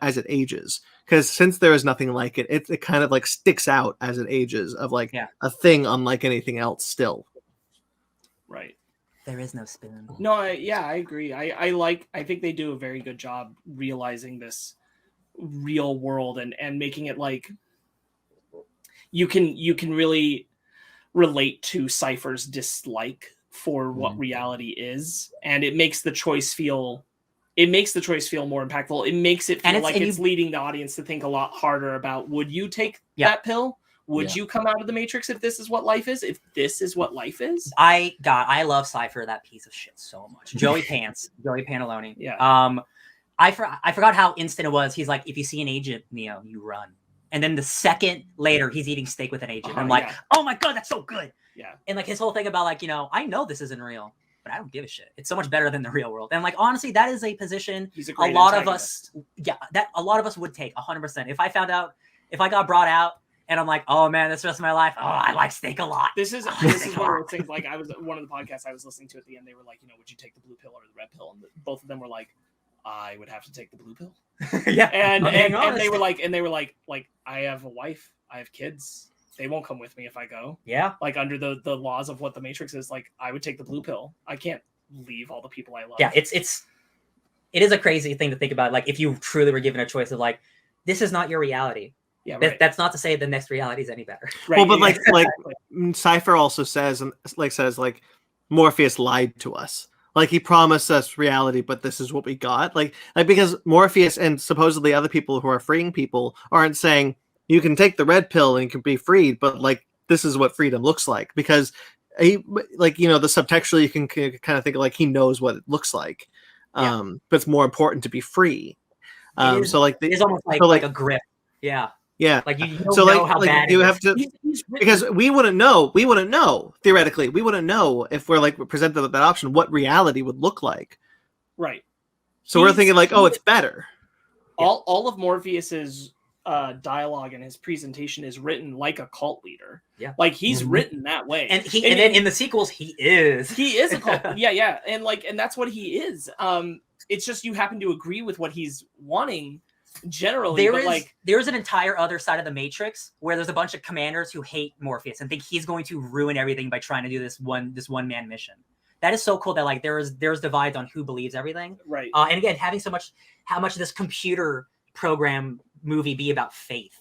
Speaker 1: as it ages. Because since there is nothing like it, it kind of like sticks out as it ages of like a thing unlike anything else still.
Speaker 2: Right.
Speaker 3: There is no spoon.
Speaker 2: No, I agree. I think they do a very good job realizing this real world and making it like you can really relate to Cipher's dislike for what reality is, and it makes the choice feel more impactful. It makes it feel like it's leading the audience to think a lot harder about, would you take that pill? Would you come out of the Matrix if this is what life is? If this is what life is?
Speaker 3: I love Cipher, that piece of shit, so much. Joey Pantalone.
Speaker 2: Yeah.
Speaker 3: I forgot how instant it was. He's like, if you see an agent, Neo, you run. And then the second later, he's eating steak with an agent. I'm like, oh my God, that's so good.
Speaker 2: Yeah.
Speaker 3: And like his whole thing about like, I know this isn't real, but I don't give a shit. It's so much better than the real world. And like, honestly, that is a position a lot of us would take 100%. If I got brought out and I'm like, oh man, this rest of my life, oh, I like steak a lot.
Speaker 2: This is one of those things. Like one of the podcasts I was listening to at the end, they were like, would you take the blue pill or the red pill? And both of them were like, I would have to take the blue pill.
Speaker 3: Yeah,
Speaker 2: And
Speaker 3: being
Speaker 2: they were
Speaker 3: honest.
Speaker 2: like, I have a wife, I have kids. They won't come with me if I go.
Speaker 3: Yeah.
Speaker 2: Like under the laws of what the Matrix is, like I would take the blue pill. I can't leave all the people I love.
Speaker 3: Yeah, it is a crazy thing to think about. Like if you truly were given a choice of like, this is not your reality.
Speaker 2: Yeah, right.
Speaker 3: That's not to say the next reality is any better.
Speaker 2: Right.
Speaker 1: Well, but
Speaker 2: yeah,
Speaker 1: like
Speaker 2: exactly.
Speaker 1: Cipher also says Morpheus lied to us. Like he promised us reality, but this is what we got. Like because Morpheus and supposedly other people who are freeing people aren't saying you can take the red pill and you can be freed, but like this is what freedom looks like. Because he, like, you know, the subtextually you can kind of think like he knows what it looks like. But it's more important to be free. So like
Speaker 3: it's almost like a grip. Yeah.
Speaker 1: Yeah.
Speaker 3: Like you don't
Speaker 1: so
Speaker 3: know
Speaker 1: like,
Speaker 3: how
Speaker 1: like
Speaker 3: bad
Speaker 1: you
Speaker 3: it
Speaker 1: have
Speaker 3: is.
Speaker 1: to because we wouldn't know theoretically. We wouldn't know if we're like presented with that option what reality would look like.
Speaker 2: Right.
Speaker 1: So we're thinking like, oh, it's better.
Speaker 2: All of Morpheus's dialogue and his presentation is written like a cult leader.
Speaker 3: Yeah.
Speaker 2: Like he's written that way.
Speaker 3: And then in the sequels he is
Speaker 2: a cult. yeah. And that's what he is. It's just you happen to agree with what he's wanting generally.
Speaker 3: There's an entire other side of the Matrix where there's a bunch of commanders who hate Morpheus and think he's going to ruin everything by trying to do this one man mission. That is so cool that like there's divides on who believes everything.
Speaker 2: Right.
Speaker 3: And again, having how much of this computer program movie be about faith.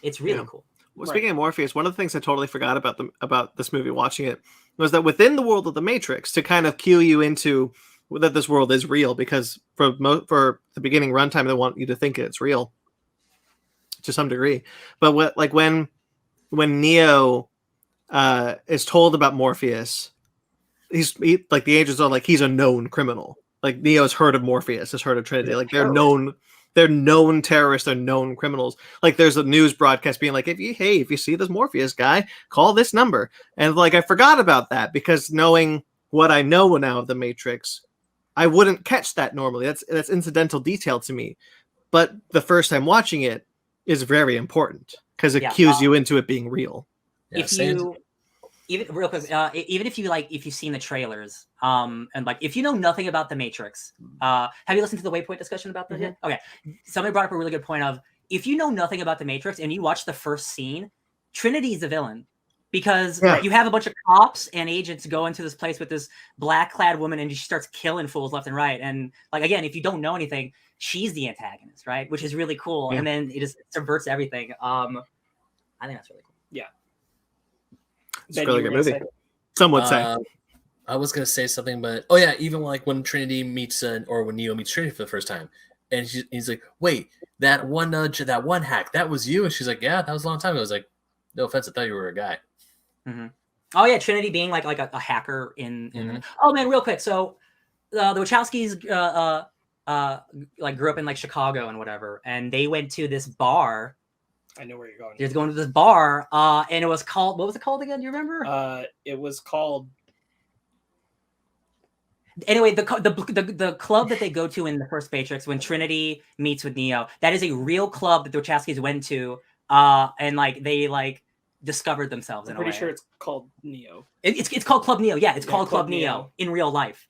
Speaker 3: It's really cool.
Speaker 1: Well, speaking of Morpheus, one of the things I totally forgot about this movie watching it was that within the world of the Matrix, to kind of cue you into that this world is real, because for the beginning runtime they want you to think it's real to some degree. But when Neo is told about Morpheus, like the agents are like he's a known criminal. Like Neo's heard of Morpheus, has heard of Trinity. Like they're known terrorists, they're known criminals. Like there's a news broadcast being like, if you see this Morpheus guy, call this number. And like I forgot about that because knowing what I know now of the Matrix, I wouldn't catch that normally. That's incidental detail to me. But the first time watching it is very important because it cues you into it being real.
Speaker 3: Yeah, even real quick, even if you've seen the trailers, and like if you know nothing about the Matrix, have you listened to the Waypoint discussion about that yet? Okay, somebody brought up a really good point of if you know nothing about the Matrix and you watch the first scene, Trinity is the villain because you have a bunch of cops and agents go into this place with this black-clad woman and she starts killing fools left and right. And like again, if you don't know anything, she's the antagonist, right? Which is really cool. And then it just subverts everything. I think that's really cool.
Speaker 2: Yeah.
Speaker 1: It's a really good movie. Some would say.
Speaker 4: I was gonna say something, but even like when Trinity meets or when Neo meets Trinity for the first time, and he's like, "Wait, that one nudge, that one hack, that was you?" And she's like, "Yeah, that was a long time ago." I was like, "No offense, I thought you were a guy."
Speaker 3: Mm-hmm. Oh yeah, Trinity being like a hacker in. Oh man, real quick. So the Wachowskis like grew up in like Chicago and whatever, and they went to this bar.
Speaker 2: I know where you're going.
Speaker 3: They're going to this bar, and it was called. What was it called again? Do you remember?
Speaker 2: It was called.
Speaker 3: Anyway, the club that they go to in the first Matrix when Trinity meets with Neo, that is a real club that the Wachowskis went to, and like they like discovered themselves.
Speaker 2: I'm pretty sure it's called Neo.
Speaker 3: It's called Club Neo. Yeah, it's called Club Neo in real life.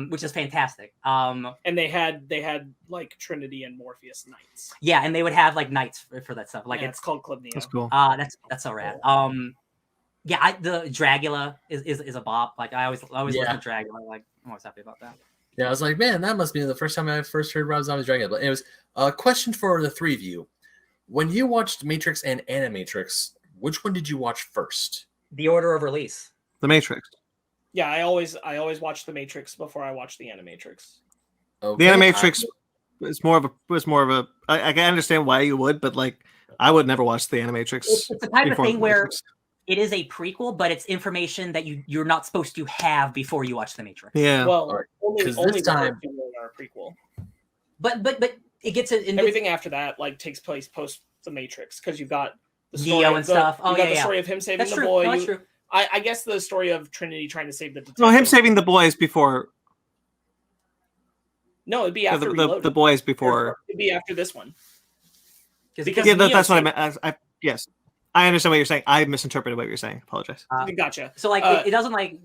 Speaker 3: Which is fantastic. And
Speaker 2: they had like Trinity and Morpheus nights.
Speaker 3: Yeah, and they would have like nights for that stuff. Like
Speaker 2: it's called Club Neo.
Speaker 1: That's cool.
Speaker 3: That's so rad. The Dragula is a bop. Like I always listen to Dragula. Like I'm always happy about that.
Speaker 4: Yeah, I was like, man, that must be the first time I first heard Rob Zombie's Dragula. But it was a question for the three of you. When you watched Matrix and Animatrix, which one did you watch first?
Speaker 3: The order of release.
Speaker 1: The Matrix.
Speaker 2: Yeah, I always watch the Matrix before I watch the Animatrix.
Speaker 1: Okay. The Animatrix was more of a. I can understand why you would, but like I would never watch the Animatrix.
Speaker 3: It's the type of thing where it is a prequel, but it's information that you're not supposed to have before you watch the Matrix.
Speaker 1: Yeah.
Speaker 2: Well, only this time are a prequel.
Speaker 3: But it gets
Speaker 2: everything after that like takes place post the Matrix because you've got the story
Speaker 3: Neo and stuff.
Speaker 2: You got the story of him saving the boy.
Speaker 3: That's true.
Speaker 2: I guess the story of Trinity trying to save the detective.
Speaker 1: No, him saving the boys before.
Speaker 2: No, it'd be after
Speaker 1: the boys before.
Speaker 2: It'd be after this one.
Speaker 1: Because that's what I meant. Yes, I understand what you're saying. I misinterpreted what you're saying. Apologize.
Speaker 2: Gotcha.
Speaker 3: So like it doesn't like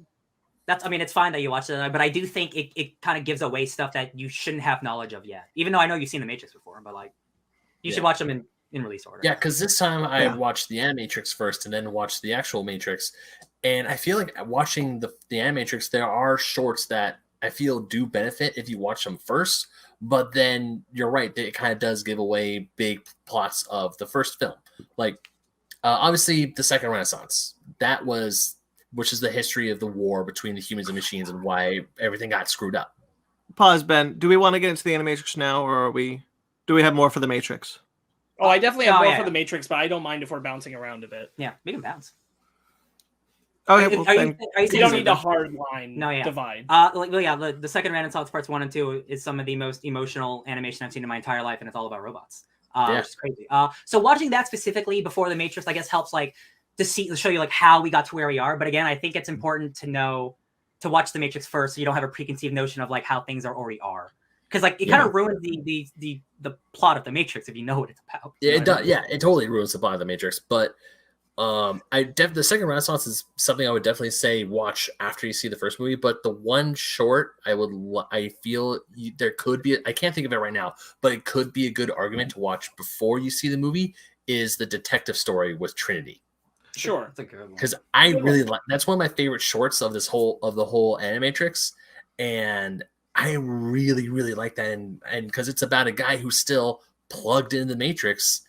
Speaker 3: I mean, it's fine that you watched it, but I do think it kind of gives away stuff that you shouldn't have knowledge of yet. Even though I know you've seen The Matrix before, but like, you should watch them in release order.
Speaker 4: Yeah, because this time I watched the Animatrix first and then watched the actual Matrix. And I feel like watching the Animatrix, there are shorts that I feel do benefit if you watch them first. But then you're right, it kind of does give away big plots of the first film. Like, obviously, the Second Renaissance. That was... which is the history of the war between the humans and machines and why everything got screwed up.
Speaker 1: Pause, Ben. Do we want to get into the Animatrix now, or do we have more for the Matrix?
Speaker 2: Oh, I definitely have more for the Matrix, but I don't mind if we're bouncing around a bit.
Speaker 3: Yeah, we can bounce.
Speaker 1: Okay,
Speaker 2: you don't need a hard line divide.
Speaker 3: The Second Renaissance parts 1 and 2 is some of the most emotional animation I've seen in my entire life, and it's all about robots. Which is crazy. So watching that specifically before the Matrix, I guess, helps like to show you like how we got to where we are. But again, I think it's important to watch the Matrix first, so you don't have a preconceived notion of like how things already are, because like it kind of ruins the plot of the Matrix if you know what it's about.
Speaker 4: Yeah, it does. Yeah, it totally ruins the plot of the Matrix. But the Second Renaissance is something I would definitely say watch after you see the first movie. But the one short I feel there could be, I can't think of it right now, but it could be a good argument to watch before you see the movie is the detective story with Trinity.
Speaker 2: Sure,
Speaker 3: that's a good one.
Speaker 4: Because I really like, that's one of my favorite shorts of the whole Animatrix, and I really like that, and because it's about a guy who's still plugged in the Matrix,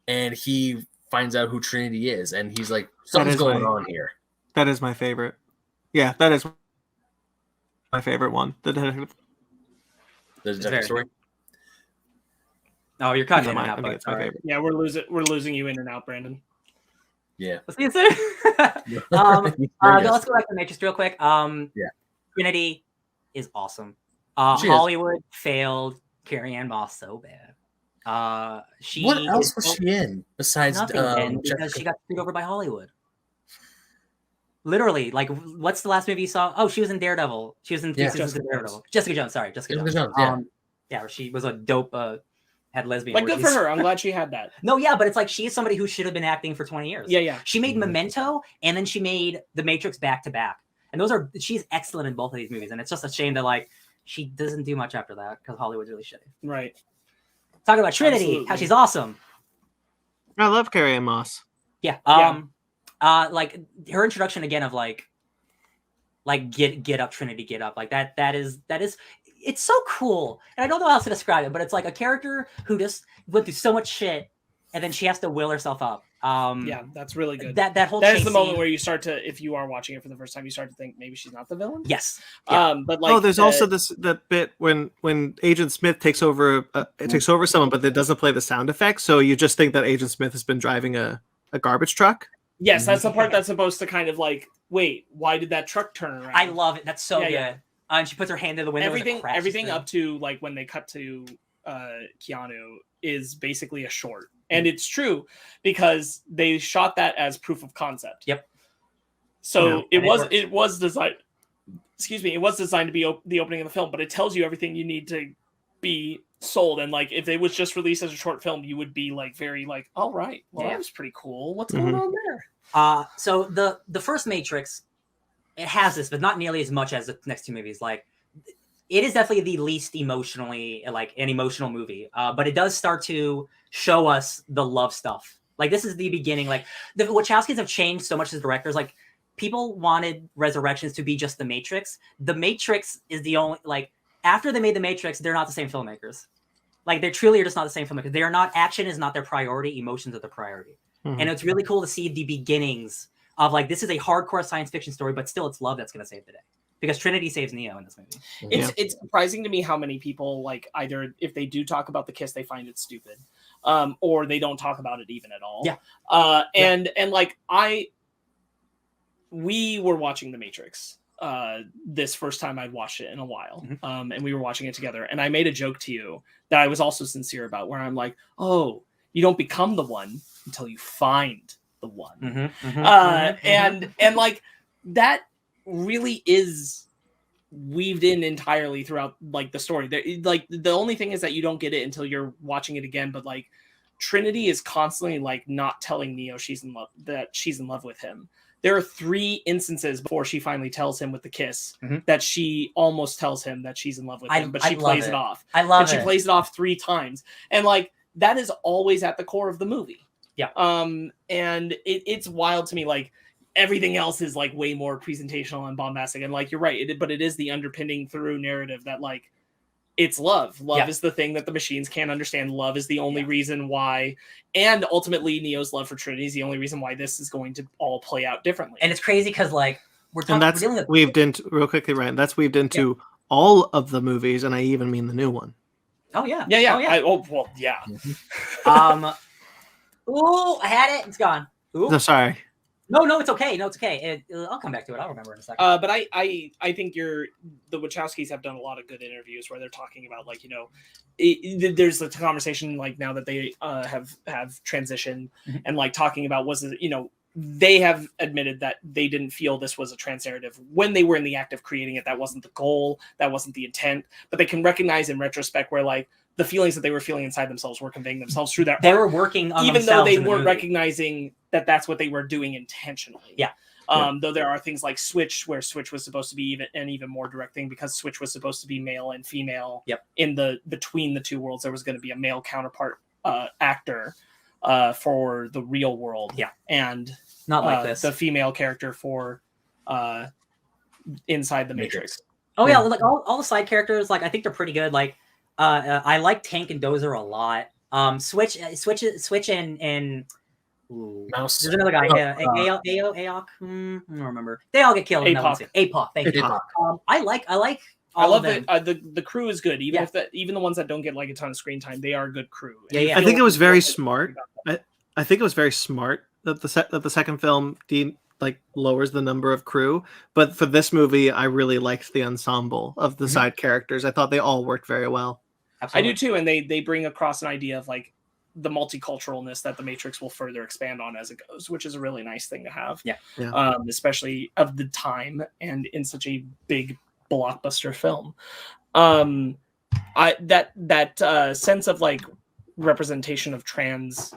Speaker 4: and he finds out who Trinity is, and he's like, something's going on here.
Speaker 1: That is my favorite. Yeah, that is my favorite one. The
Speaker 4: detective story.
Speaker 3: Oh, you're cutting in and out. But
Speaker 1: it's my favorite.
Speaker 2: Yeah, we're losing you in and out, Brandon.
Speaker 4: Yeah.
Speaker 3: Let's see you soon. Let's go back to the Matrix real quick. Trinity is awesome. Hollywood failed Carrie-Anne Moss so bad.
Speaker 4: What else was she in besides
Speaker 3: nothing? Because she got screwed over by Hollywood. Literally, like, what's the last movie you saw? Oh, she was in Daredevil. She was in Daredevil. Jessica Jones. Sorry, Jessica Jones. Yeah, she was a dope. Had lesbian.
Speaker 2: Like, good for her. I'm glad she had that.
Speaker 3: No, yeah, but it's like she is somebody who should have been acting for 20 years.
Speaker 2: Yeah.
Speaker 3: She made Memento, and then she made The Matrix back to back, and she's excellent in both of these movies. And it's just a shame that like she doesn't do much after that because Hollywood's really shitty.
Speaker 2: Right.
Speaker 3: Talking about Trinity, how she's awesome.
Speaker 1: I love Carrie-Anne Moss.
Speaker 3: Yeah. Like her introduction again of like get up, Trinity, get up. Like that is it's so cool. And I don't know how else to describe it, but it's like a character who just went through so much shit and then she has to will herself up.
Speaker 2: Yeah, that's really good.
Speaker 3: That whole
Speaker 2: That is the moment where you start to, if you are watching it for the first time, you start to think maybe she's not the villain.
Speaker 3: Yes.
Speaker 2: Yeah. But like,
Speaker 1: there's also that bit when Agent Smith takes over someone, but it doesn't play the sound effect, so you just think that Agent Smith has been driving a garbage truck.
Speaker 2: Yes, that's the part that's supposed to kind of like, wait, why did that truck turn around?
Speaker 3: I love it. That's so good. Yeah. And she puts her hand in the window.
Speaker 2: Everything up to like when they cut to Keanu is basically a short, and it's true because they shot that as proof of concept.
Speaker 3: Yep.
Speaker 2: So it was designed. Excuse me, it was designed to be the opening of the film, but it tells you everything you need to be sold. And like, if it was just released as a short film, you would be like very like, all right, well, that was pretty cool. What's going on there?
Speaker 3: So the first Matrix, it has this, but not nearly as much as the next two movies. Like, it is definitely the least emotionally like an emotional movie, but it does start to show us the love stuff. Like, this is the beginning. Like, the Wachowskis have changed so much as directors. Like, people wanted Resurrections to be just The Matrix. The Matrix is the only, like, after they made The Matrix, they're not the same filmmakers. Like, they truly are just not the same filmmakers. They are not, action is not their priority, emotions are their priority. Mm-hmm. And it's really cool to see the beginnings of, like, this is a hardcore science fiction story, but still it's love that's going to save the day. Because Trinity saves Neo in this movie.
Speaker 2: It's surprising to me how many people, like, either if they do talk about the kiss, they find it stupid, or they don't talk about it even at all.
Speaker 3: Yeah.
Speaker 2: And like, we were watching The Matrix this first time I'd watched it in a while, and we were watching it together, and I made a joke to you that I was also sincere about, where I'm like, oh, you don't become the one until you find the one. And like, that really is weaved in entirely throughout, like, the story. There, like, the only thing is that you don't get it until you're watching it again, but like, Trinity is constantly like not telling Neo she's in love with him. there are 3 instances before she finally tells him with the kiss that she almost tells him that she's in love with him, but she plays it off.
Speaker 3: I love it.
Speaker 2: She plays it off 3 times. And like, that is always at the core of the movie.
Speaker 3: Yeah.
Speaker 2: And it's wild to me. Like, everything else is like way more presentational and bombastic. And like, you're right. But it is the underpinning through narrative that like, it's love. Love is the thing that the machines can't understand. Love is the only reason why. And ultimately, Neo's love for Trinity is the only reason why this is going to all play out differently.
Speaker 3: And it's crazy because like,
Speaker 1: and that's weaved into real quickly, Ryan. That's weaved into all of the movies, and I even mean the new one.
Speaker 3: Oh yeah,
Speaker 2: yeah.
Speaker 3: Oh, yeah.
Speaker 2: Well, yeah.
Speaker 3: Ooh, I had it. It's gone. Ooh.
Speaker 1: No, sorry.
Speaker 3: No, it's okay. No, it's okay. I'll come back to it. I'll remember in a second.
Speaker 2: But I think the Wachowskis have done a lot of good interviews where they're talking about like, you know, there's a conversation like now that they have transitioned and like talking about they have admitted that they didn't feel this was a trans narrative when they were in the act of creating it. That wasn't the goal. That wasn't the intent. But they can recognize in retrospect where like the feelings that they were feeling inside themselves were conveying themselves through that.
Speaker 3: They were working on
Speaker 2: even though they weren't
Speaker 3: movie.
Speaker 2: Recognizing that that's what they were doing intentionally.
Speaker 3: Yeah.
Speaker 2: Though there are things like Switch, where Switch was supposed to be even more direct thing because Switch was supposed to be male and female.
Speaker 3: Yep.
Speaker 2: In the between the two worlds, there was going to be a male counterpart actor for the real world.
Speaker 3: Yeah.
Speaker 2: And
Speaker 3: not like this.
Speaker 2: The female character for inside the Matrix.
Speaker 3: Oh yeah, like all the side characters, like I think they're pretty good. Like I like Tank and Dozer a lot. Switch and
Speaker 4: Mouse.
Speaker 3: There's another guy. Aok. I don't remember. They all get killed. APOC. Thank you. I like.
Speaker 2: I love the crew is good. Even if even the ones that don't get like a ton of screen time, they are a good crew.
Speaker 3: Yeah.
Speaker 1: I think it was very smart. I think it was very smart that the second film lowers the number of crew, but for this movie, I really liked the ensemble of the side characters. I thought they all worked very well.
Speaker 2: Absolutely. I do too, and they bring across an idea of like the multiculturalness that the Matrix will further expand on as it goes, which is a really nice thing to have.
Speaker 3: Yeah.
Speaker 2: Especially of the time and in such a big blockbuster film. That sense of like representation of trans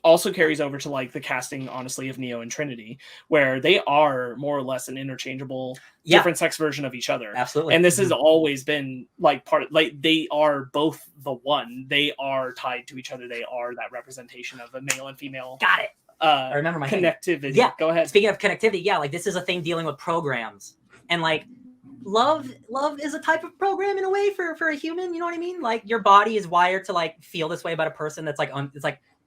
Speaker 2: also carries over to like the casting, honestly, of Neo and Trinity, where they are more or less an interchangeable different sex version of each other.
Speaker 3: Absolutely.
Speaker 2: And this has always been like they are both the one. They are tied to each other. They are that representation of a male and female.
Speaker 3: Got it. I remember my
Speaker 2: connectivity.
Speaker 3: Thing. Yeah.
Speaker 2: Go ahead.
Speaker 3: Speaking of connectivity, like this is a thing dealing with programs, and like love is a type of program in a way for a human. You know what I mean? Like your body is wired to like feel this way about a person. That's like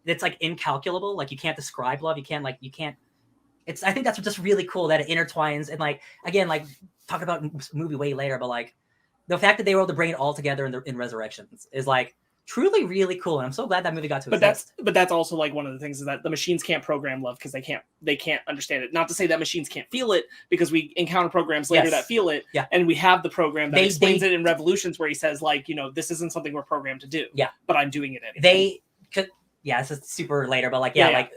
Speaker 3: it's like incalculable. Like you can't describe love. You can't. I think that's just really cool that it intertwines and like again like talk about movie way later, but like the fact that they were able to bring it all together in Resurrections is like truly really cool, and I'm so glad that movie got to exist.
Speaker 2: But that's also like one of the things is that the machines can't program love because they can't understand it. Not to say that machines can't feel it, because we encounter programs later that feel it, and we have the program that explains it in Revolutions where he says like, you know, this isn't something we're programmed to do. Yeah, but I'm doing it anyway.
Speaker 3: This is super later, but like like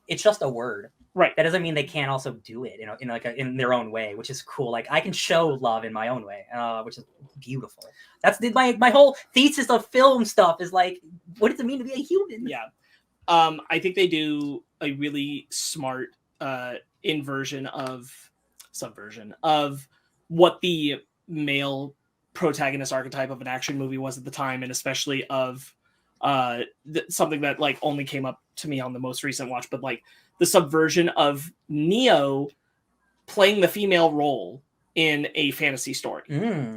Speaker 3: it's just a word.
Speaker 2: Right.
Speaker 3: That doesn't mean they can't also do it, in their own way, which is cool. Like I can show love in my own way, which is beautiful. That's my whole thesis of film stuff is like, what does it mean to be a human?
Speaker 2: Yeah. I think they do a really smart subversion of what the male protagonist archetype of an action movie was at the time, and especially of something that like only came up to me on the most recent watch, but like the subversion of Neo playing the female role in a fantasy story.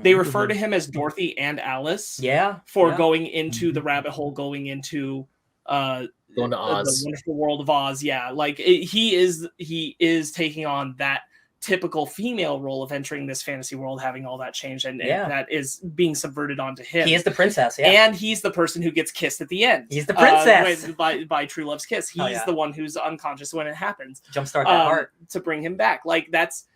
Speaker 2: They refer to him as Dorothy and Alice. For going into the rabbit hole, going into
Speaker 4: going to Oz,
Speaker 2: the wonderful world of Oz. Yeah, like he is taking on that typical female role of entering this fantasy world, having all that change, and that is being subverted onto him.
Speaker 3: He is the princess,
Speaker 2: and he's the person who gets kissed at the end.
Speaker 3: He's the princess
Speaker 2: by True Love's kiss. He's the one who's unconscious when it happens.
Speaker 3: Jumpstart that heart
Speaker 2: to bring him back. Like that's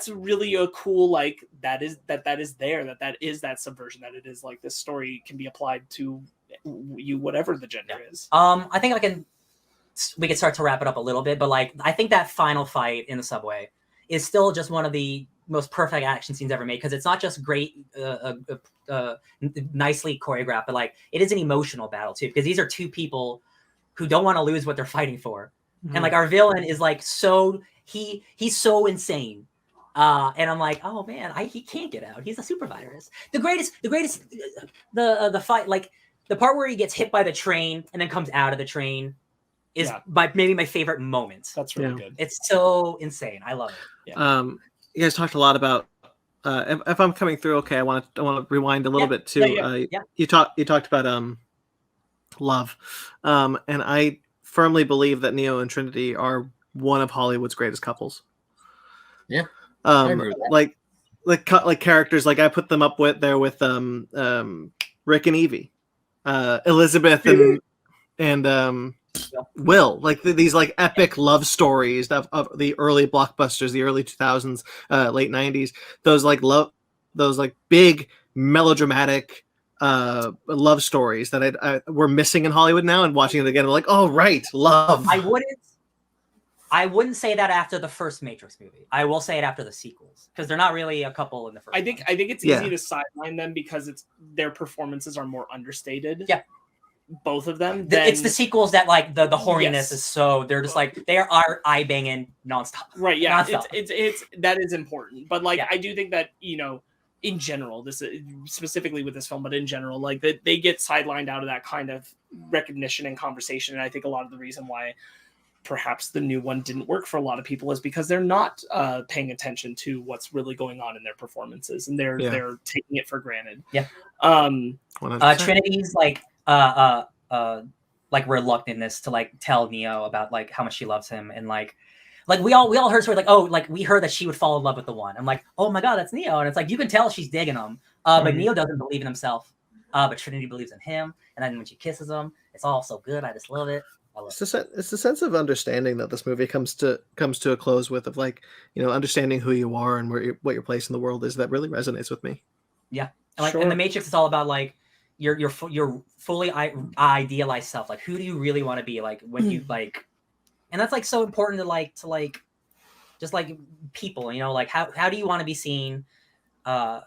Speaker 2: really a cool that is that subversion, that it is like this story can be applied to you whatever the gender is.
Speaker 3: I think we can start to wrap it up a little bit, but like I think that final fight in the subway is still just one of the most perfect action scenes ever made, because it's not just great, nicely choreographed, but like it is an emotional battle too, because these are two people who don't want to lose what they're fighting for, and like our villain is like so he's so insane. And I'm like, oh man, he can't get out. He's a super virus. The greatest, the fight, like the part where he gets hit by the train and then comes out of the train is maybe my favorite moment.
Speaker 2: That's really good.
Speaker 3: It's so insane. I love it.
Speaker 1: Yeah. You guys talked a lot about. If I'm coming through, okay, I want to rewind a little bit too. You talked about love, and I firmly believe that Neo and Trinity are one of Hollywood's greatest couples.
Speaker 4: Yeah.
Speaker 1: Like characters, like I put them up with Rick and Evie, Elizabeth and Will, like these like epic love stories of the early blockbusters, the early 2000s, late 90s. Those big melodramatic love stories that we're missing in Hollywood now. And watching it again, I'm like, oh right, love.
Speaker 3: I wouldn't say that after the first Matrix movie. I will say it after the sequels because they're not really a couple in the first.
Speaker 2: I think it's easy to sideline them because their performances are more understated.
Speaker 3: Yeah,
Speaker 2: both of them.
Speaker 3: It's the sequels that like the horniness is so they're just like they are eye banging nonstop.
Speaker 2: Right. Yeah.
Speaker 3: Nonstop.
Speaker 2: It's that is important, but like I do think that in general, this specifically with this film, but in general, like they get sidelined out of that kind of recognition and conversation, and I think a lot of the reason why perhaps the new one didn't work for a lot of people is because they're not paying attention to what's really going on in their performances, and they're taking it for granted.
Speaker 3: Yeah.
Speaker 2: 100%.
Speaker 3: Trinity's like reluctantness to like tell Neo about like how much she loves him, and like we all heard sort of like, oh, like we heard that she would fall in love with the one. I'm like, oh my god, that's Neo, and it's like you can tell she's digging him, but Neo doesn't believe in himself, but Trinity believes in him, and then when she kisses him, it's all so good. I just love it. It's
Speaker 1: the sense of understanding that this movie comes to a close with, of like, understanding who you are and what your place in the world is, that really resonates with me.
Speaker 3: Yeah, and like in the Matrix, it's all about like your fully idealized self. Like, who do you really want to be? Like when you like, and that's like so important to just like people. Like how do you want to be seen? I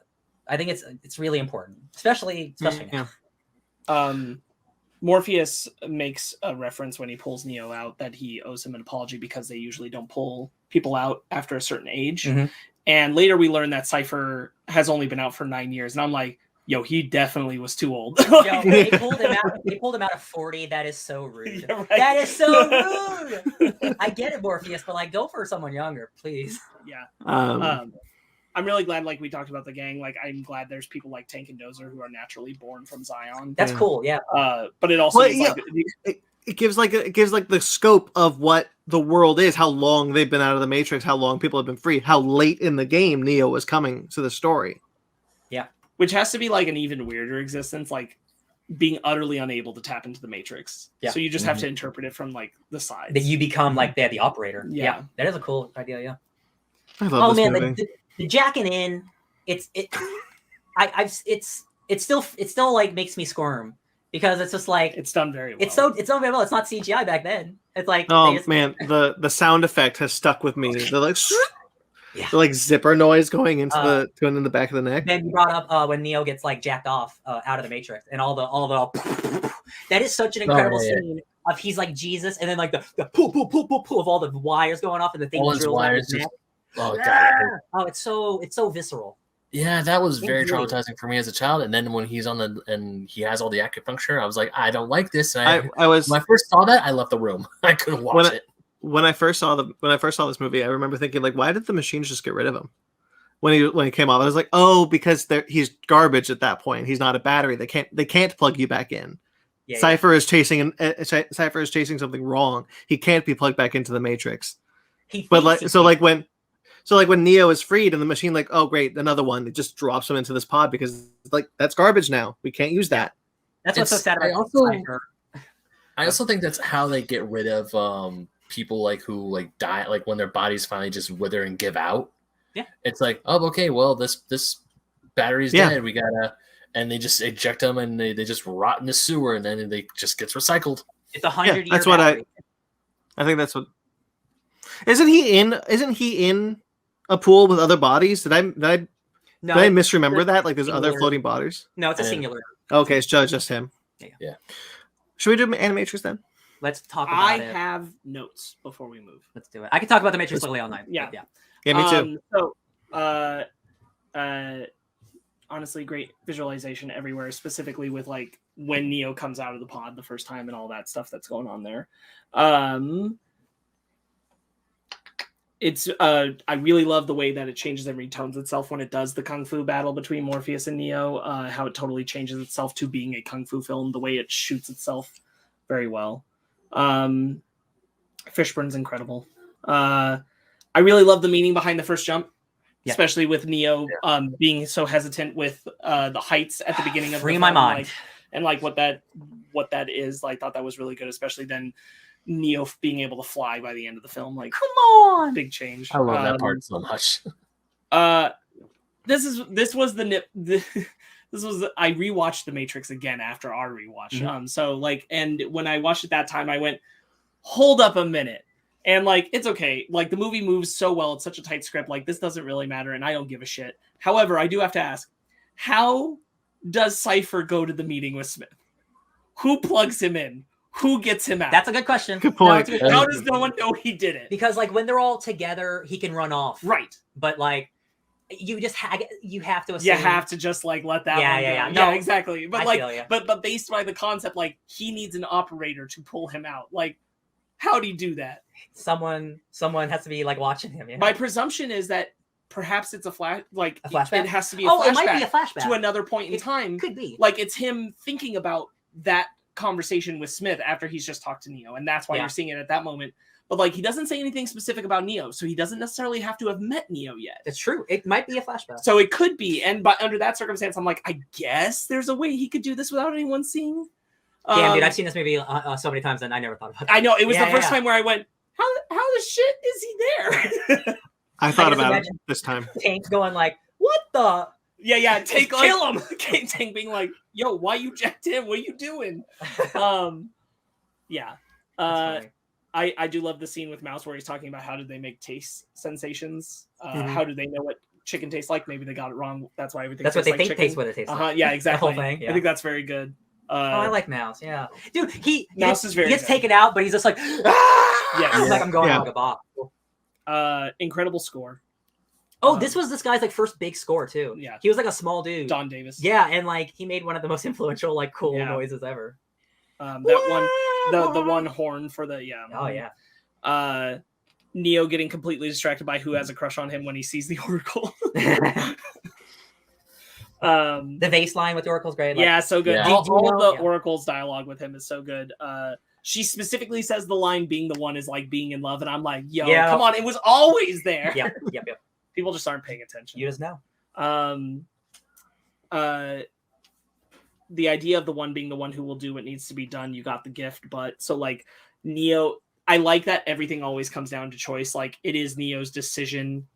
Speaker 3: think it's really important, especially now.
Speaker 2: Morpheus makes a reference when he pulls Neo out that he owes him an apology because they usually don't pull people out after a certain age. Mm-hmm. And later we learn that Cipher has only been out for 9 years. And I'm like, yo, he definitely was too old.
Speaker 3: Yo, they pulled him out at 40. That is so rude. Yeah, right. That is so rude. I get it, Morpheus, but like go for someone younger, please.
Speaker 2: Yeah. I'm really glad, like we talked about the gang. Like, I'm glad there's people like Tank and Dozer who are naturally born from Zion.
Speaker 3: That's cool, yeah.
Speaker 2: But it also
Speaker 1: it gives the scope of what the world is, how long they've been out of the Matrix, how long people have been free, how late in the game Neo was coming to the story.
Speaker 3: Yeah,
Speaker 2: which has to be like an even weirder existence, like being utterly unable to tap into the Matrix. Yeah. So you just have to interpret it from like the sides.
Speaker 3: That you become like the operator.
Speaker 2: Yeah,
Speaker 3: that is a cool idea. Yeah.
Speaker 1: I love this movie.
Speaker 3: The jacking in, it still like makes me squirm because it's just like
Speaker 2: it's done very well.
Speaker 3: It's done very well. It's not CGI back then. It's like
Speaker 1: the sound effect has stuck with me. The like zipper noise going into the back of the neck.
Speaker 3: Then you brought up when Neo gets like jacked off out of the Matrix and all the that is such an incredible scene of he's like Jesus and then like the pull of all the wires going off and the thing drills.
Speaker 4: Oh god!
Speaker 3: Oh, it's so visceral.
Speaker 4: Yeah, that was very traumatizing for me as a child. And then when he's and he has all the acupuncture, I was like, I don't like this. And when I first saw that, I left the room. I couldn't watch it.
Speaker 1: When I first saw this movie, I remember thinking like, why did the machines just get rid of him? When he came off, I was like, oh, because he's garbage at that point. He's not a battery. They can't plug you back in. Yeah, Cipher is chasing something wrong. He can't be plugged back into the Matrix. When Neo is freed and the machine like, oh great, another one, it just drops him into this pod because like that's garbage now. We can't use that.
Speaker 3: That's what's so sad about Cipher.
Speaker 4: I also think that's how they get rid of people like who like die, like when their bodies finally just wither and give out.
Speaker 3: Yeah.
Speaker 4: It's like, oh okay, well this battery's dead. We gotta, and they just eject them and they just rot in the sewer and then they just gets recycled.
Speaker 3: It's 100 years.
Speaker 1: That's what I think that's what. Isn't he in a pool with other bodies? Did I misremember that? Like there's other floating bodies?
Speaker 3: No, it's a singular.
Speaker 1: Okay, it's just him.
Speaker 4: Yeah.
Speaker 1: Should we do Animatrix then?
Speaker 3: Let's talk about
Speaker 2: I
Speaker 3: it.
Speaker 2: have notes before we move.
Speaker 3: Let's do it. I can talk about the Matrix literally all night.
Speaker 2: Yeah.
Speaker 1: Yeah, me too.
Speaker 2: Honestly, great visualization everywhere, specifically with like when Neo comes out of the pod the first time and all that stuff that's going on there. It's I really love the way that it changes and retones itself when it does the kung fu battle between Morpheus and Neo. How it totally changes itself to being a kung fu film. The way it shoots itself very well. Fishburne's incredible. I really love the meaning behind the first jump, especially with Neo being so hesitant with the heights at the beginning of
Speaker 3: Free
Speaker 2: the
Speaker 3: my
Speaker 2: film,
Speaker 3: mind.
Speaker 2: and like what that is. I thought that was really good, especially then Neo being able to fly by the end of the film. Like, come on, big change.
Speaker 4: I love that part so much.
Speaker 2: This was I rewatched The Matrix again after our rewatch. So like, and when I watched it that time, I went, hold up a minute. And like, it's okay. Like the movie moves so well. It's such a tight script. Like this doesn't really matter. And I don't give a shit. However, I do have to ask, how does Cipher go to the meeting with Smith? Who plugs him in? Who gets him out?
Speaker 3: That's a good question.
Speaker 1: Good point.
Speaker 3: No,
Speaker 2: how does no one know he did it?
Speaker 3: Because like when they're all together, he can run off.
Speaker 2: Right.
Speaker 3: But like, you have to assume.
Speaker 2: You have to just like let that one go.
Speaker 3: No,
Speaker 2: exactly. But
Speaker 3: I
Speaker 2: like,
Speaker 3: feel ya.
Speaker 2: but based by the concept, like he needs an operator to pull him out. Like, how do you do that?
Speaker 3: Someone has to be like watching him. Yeah?
Speaker 2: My presumption is that perhaps it's a flashback.
Speaker 3: It
Speaker 2: has to be a flashback.
Speaker 3: It might be a flashback
Speaker 2: to another point in time.
Speaker 3: Could be.
Speaker 2: Like it's him thinking about that conversation with Smith after he's just talked to Neo, and that's why you're seeing it at that moment. But like he doesn't say anything specific about Neo, so he doesn't necessarily have to have met Neo yet.
Speaker 3: It's true. It might be a flashback.
Speaker 2: So it could be, and under that circumstance, I'm like, I guess there's a way he could do this without anyone seeing.
Speaker 3: Damn, dude, I've seen this movie so many times, and I never thought about it.
Speaker 2: I know it was the first time where I went, how the shit is he there?
Speaker 1: I thought about it this time.
Speaker 3: Tank going like, what the?
Speaker 2: Yeah. Tank like,
Speaker 3: kill him.
Speaker 2: Tank being like, yo, why you jacked him? What are you doing? Yeah. I do love the scene with Mouse where he's talking about how did they make taste sensations? How do they know what chicken tastes like? Maybe they got it wrong. That's why everything.
Speaker 3: That's what they think
Speaker 2: chicken.
Speaker 3: tastes what it tastes like.
Speaker 2: Yeah, exactly.
Speaker 3: The whole thing,
Speaker 2: I think that's very good.
Speaker 3: I like Mouse. Yeah, dude,
Speaker 2: Mouse is very.
Speaker 3: He gets
Speaker 2: good.
Speaker 3: taken out, but he's just like, like I'm going like a bop.
Speaker 2: Incredible score.
Speaker 3: Oh, this was this guy's like first big score too.
Speaker 2: Yeah,
Speaker 3: he was like a small dude.
Speaker 2: Don Davis.
Speaker 3: Yeah, and like he made one of the most influential like cool noises ever.
Speaker 2: The one horn for the Neo getting completely distracted by who has a crush on him when he sees the Oracle.
Speaker 3: The bass line with the Oracle's great. Like,
Speaker 2: so good.
Speaker 3: Yeah.
Speaker 2: All the Oracle's dialogue with him is so good. She specifically says the line "being the one is like being in love," and I'm like, "Yo, come on! It was always there."
Speaker 3: Yep.
Speaker 2: People just aren't paying attention.
Speaker 3: You just know.
Speaker 2: The idea of the one being the one who will do what needs to be done. You got the gift, but so like Neo, I like that everything always comes down to choice. Like it is Neo's decision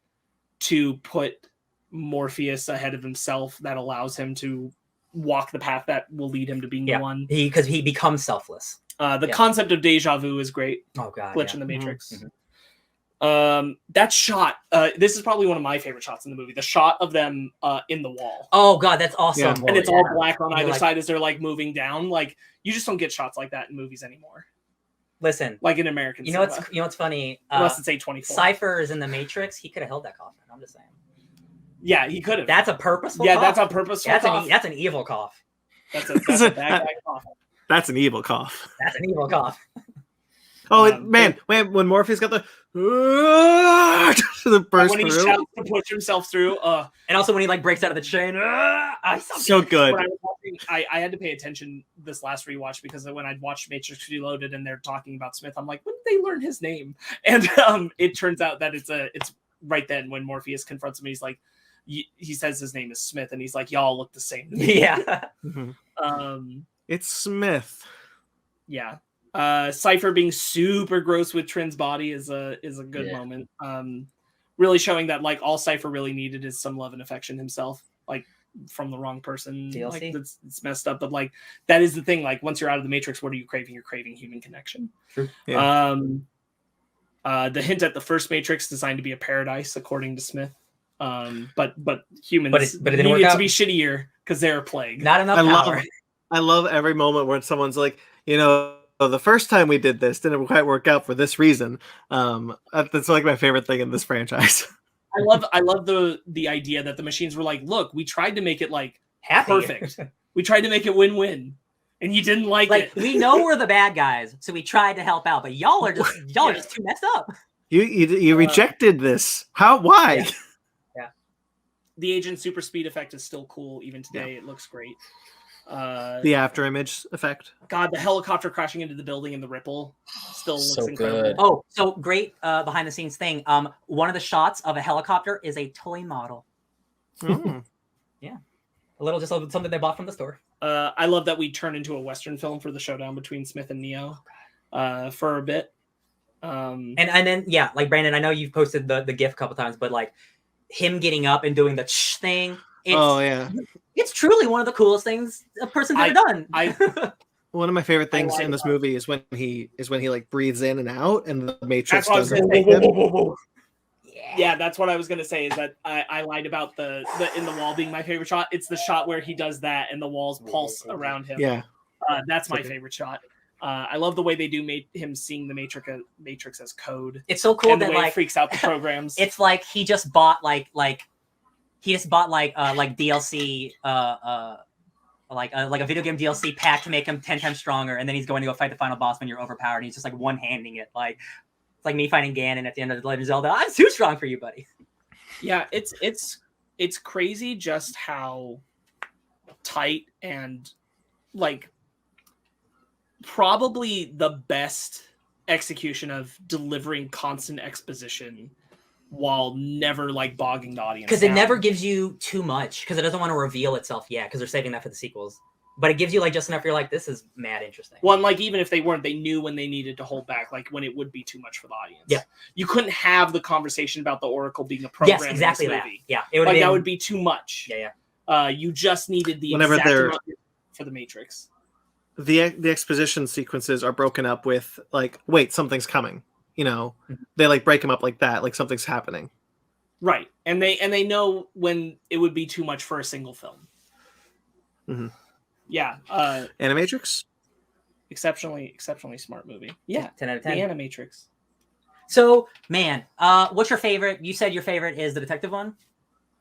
Speaker 2: to put Morpheus ahead of himself that allows him to walk the path that will lead him to being the one.
Speaker 3: Because he becomes selfless.
Speaker 2: The concept of deja vu is great.
Speaker 3: Oh god,
Speaker 2: glitch in the Matrix. That shot. This is probably one of my favorite shots in the movie. The shot of them in the wall.
Speaker 3: Oh god, that's awesome.
Speaker 2: Yeah. And it's all black on either side as they're like moving down. Like you just don't get shots like that in movies anymore.
Speaker 3: Listen,
Speaker 2: like in American cinema.
Speaker 3: You know what's funny?
Speaker 2: Unless it's A24.
Speaker 3: Cipher is in the Matrix. He could have held that coffin. I'm just saying.
Speaker 2: Yeah, he could have.
Speaker 3: That's a purposeful.
Speaker 2: Yeah,
Speaker 3: cough.
Speaker 2: That's a purposeful.
Speaker 3: That's an evil cough.
Speaker 2: That's a bad guy cough.
Speaker 1: That's an evil cough.
Speaker 3: That's an evil cough.
Speaker 1: Oh man, when Morpheus got the burst
Speaker 2: when he shouts to push himself through,
Speaker 3: and also when he like breaks out of the chain,
Speaker 1: so good.
Speaker 2: When I was watching, I had to pay attention this last rewatch because when I'd watched Matrix Reloaded and they're talking about Smith, I'm like, when did they learn his name? And it turns out that it's right then when Morpheus confronts him, he's like, he says his name is Smith, and he's like, y'all look the same to me.
Speaker 3: Yeah.
Speaker 1: It's Smith.
Speaker 2: Yeah. Cipher being super gross with Trin's body is a good moment. Really showing that like all Cipher really needed is some love and affection himself, like from the wrong person.
Speaker 3: DLC.
Speaker 2: Like it's messed up, but like that is the thing. Like once you're out of the Matrix, what are you craving? You're craving human connection.
Speaker 3: True.
Speaker 1: Yeah.
Speaker 2: The hint at the first Matrix designed to be a paradise, according to Smith. But humans
Speaker 3: but it didn't work
Speaker 2: needed
Speaker 3: out.
Speaker 2: to be shittier because they're a plague.
Speaker 3: Not enough power.
Speaker 1: I love every moment where someone's like, you know, the first time we did this didn't quite work out for this reason. That's like my favorite thing in this franchise.
Speaker 2: I love the idea that the machines were like, look, we tried to make it like
Speaker 3: Happy.
Speaker 2: perfect. We tried to make it win-win, and you didn't like it.
Speaker 3: We know we're the bad guys, so we tried to help out, but y'all are just too messed up.
Speaker 1: You rejected this. How? Why?
Speaker 2: Yeah. The Agent Super Speed effect is still cool even today. It looks great.
Speaker 1: The after image effect.
Speaker 2: God, the helicopter crashing into the building and the ripple still looks
Speaker 4: So
Speaker 2: incredible.
Speaker 4: good.
Speaker 3: Oh, so great behind the scenes thing. One of the shots of a helicopter is a toy model. Yeah, a little just something they bought from the store.
Speaker 2: I love that we turned into a Western film for the showdown between Smith and Neo for a bit.
Speaker 3: And then yeah, like Brandon, I know you've posted the GIF a couple times, but like him getting up and doing the thing. It's truly one of the coolest things a person's ever done.
Speaker 1: One of my favorite things in this movie is when he like breathes in and out, and the Matrix doesn't take him.
Speaker 2: Yeah, that's what I was gonna say. Is that I lied about the in the wall being my favorite shot. It's the shot where he does that and the walls pulse around him.
Speaker 1: Yeah,
Speaker 2: that's my favorite shot. I love the way they do him seeing the Matrix as code.
Speaker 3: It's so cool
Speaker 2: and
Speaker 3: that
Speaker 2: the way
Speaker 3: like
Speaker 2: it freaks out the programs.
Speaker 3: It's like he just bought like DLC like a video game DLC pack to make him 10 times stronger, and then he's going to go fight the final boss when you're overpowered, and he's just like one-handing it. Like it's like me fighting Ganon at the end of The Legend of Zelda. I'm too strong for you, buddy.
Speaker 2: Yeah, it's crazy just how tight and like probably the best execution of delivering constant exposition while never like bogging the audience
Speaker 3: because it never gives you too much because it doesn't want to reveal itself yet because they're saving that for the sequels, but it gives you like just enough you're like, this is mad interesting.
Speaker 2: Well, and like even if they weren't, they knew when they needed to hold back, like when it would be too much for the audience.
Speaker 3: Yeah,
Speaker 2: you couldn't have the conversation about the Oracle being a program.
Speaker 3: Yes, exactly
Speaker 2: in this
Speaker 3: that.
Speaker 2: Movie.
Speaker 3: Yeah, it would
Speaker 2: like that would be too much.
Speaker 3: Yeah.
Speaker 2: You just needed the
Speaker 1: whenever
Speaker 2: exact
Speaker 1: they're
Speaker 2: amount for the Matrix.
Speaker 1: The exposition sequences are broken up with like, wait, something's coming. You know, they like break them up like that, like something's happening.
Speaker 2: Right, and they know when it would be too much for a single film.
Speaker 1: Mm-hmm.
Speaker 2: Yeah,
Speaker 1: Animatrix,
Speaker 2: exceptionally smart movie. Yeah,
Speaker 3: 10 out of 10.
Speaker 2: The Animatrix.
Speaker 3: So, man, what's your favorite? You said your favorite is the detective one,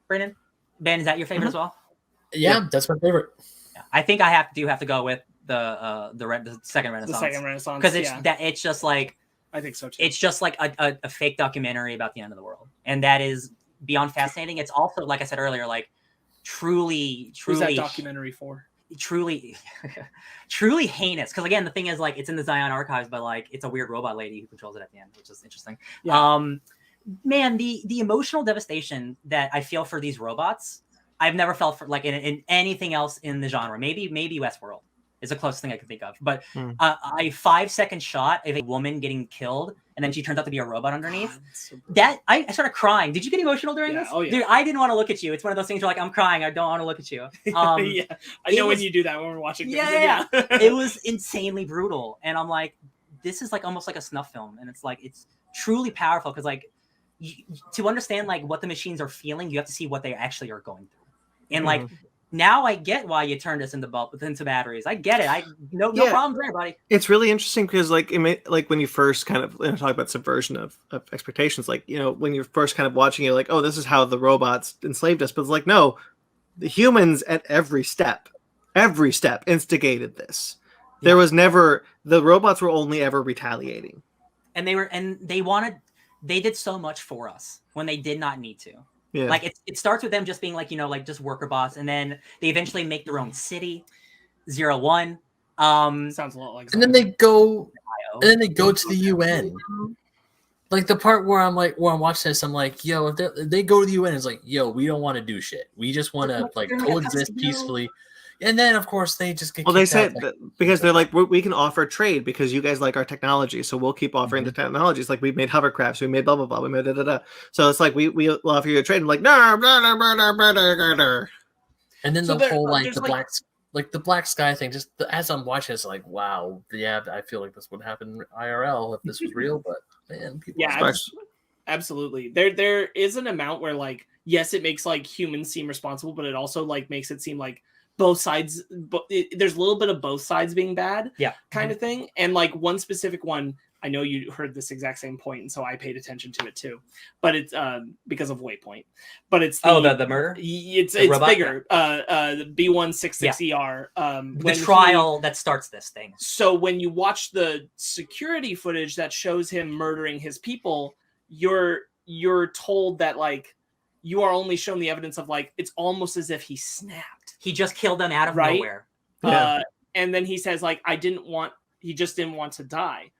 Speaker 3: Brandon. Ben, is that your favorite as well?
Speaker 4: Yeah, that's my favorite.
Speaker 3: Yeah. I think I have to go with the second Renaissance.
Speaker 2: The second Renaissance,
Speaker 3: because it's just like.
Speaker 2: I think so too.
Speaker 3: It's just like a fake documentary about the end of the world, and that is beyond fascinating. It's also, like I said earlier, like truly
Speaker 2: Who's that documentary for?
Speaker 3: Truly heinous. Because again, the thing is, like, it's in the Zion archives, but like it's a weird robot lady who controls it at the end, which is interesting. Yeah. Man, the emotional devastation that I feel for these robots, I've never felt for like in anything else in the genre. Maybe Westworld is the closest thing I can think of. But a 5-second shot of a woman getting killed, and then she turns out to be a robot underneath. That I started crying. Did you get emotional during this?
Speaker 2: Oh, yeah.
Speaker 3: Dude, I didn't want to look at you. It's one of those things you're like, I'm crying. I don't want to look at you.
Speaker 2: Yeah, I know when you do that when we're watching.
Speaker 3: Yeah. It was insanely brutal, and I'm like, this is like almost like a snuff film, and it's like it's truly powerful because like to understand like what the machines are feeling, you have to see what they actually are going through, and like. Now I get why you turned us into batteries. I get it. No problems there, buddy.
Speaker 1: It's really interesting because like when you first kind of talk about subversion of expectations, like, you know, when you're first kind of watching it, like, oh, this is how the robots enslaved us. But it's like, no, the humans at every step instigated this. Yeah. There was never, the robots were only ever retaliating.
Speaker 3: And they did so much for us when they did not need to.
Speaker 1: Yeah.
Speaker 3: Like it starts with them just being like, you know, like just worker bots, and then they eventually make their own city, 01.
Speaker 2: Sounds a lot like.
Speaker 4: And then they go to the UN. Like the part where I'm watching this, I'm like, yo, if they go to the UN, it's like, yo, we don't want to do shit. We just want to like coexist peacefully. And then, of course, they just get.
Speaker 1: Well, they said because they're like, we can offer trade because you guys like our technology, so we'll keep offering the technologies. Like we made hovercrafts, we made blah blah blah, we made da da da. So it's like we'll offer you a trade. And like no, blah, blah, blah, blah, blah, blah, blah. And then the whole like the black sky thing. Just as I'm watching, it's like, wow, yeah, I feel like this would happen IRL if this was real. But man, people,
Speaker 2: absolutely. There is an amount where like, yes, it makes like humans seem responsible, but it also like makes it seem like both sides, there's a little bit of both sides being bad, kind of thing. And like one specific one, I know you heard this exact same point, and so I paid attention to it too. But it's because of Waypoint. But it's
Speaker 3: the murder.
Speaker 2: It's
Speaker 3: robot?
Speaker 2: bigger. The B166ER.
Speaker 3: The trial that starts this thing.
Speaker 2: So when you watch the security footage that shows him murdering his people, you're told that like you are only shown the evidence of like it's almost as if he snapped.
Speaker 3: He just killed them out of nowhere.
Speaker 2: And then he says like he just didn't want to die.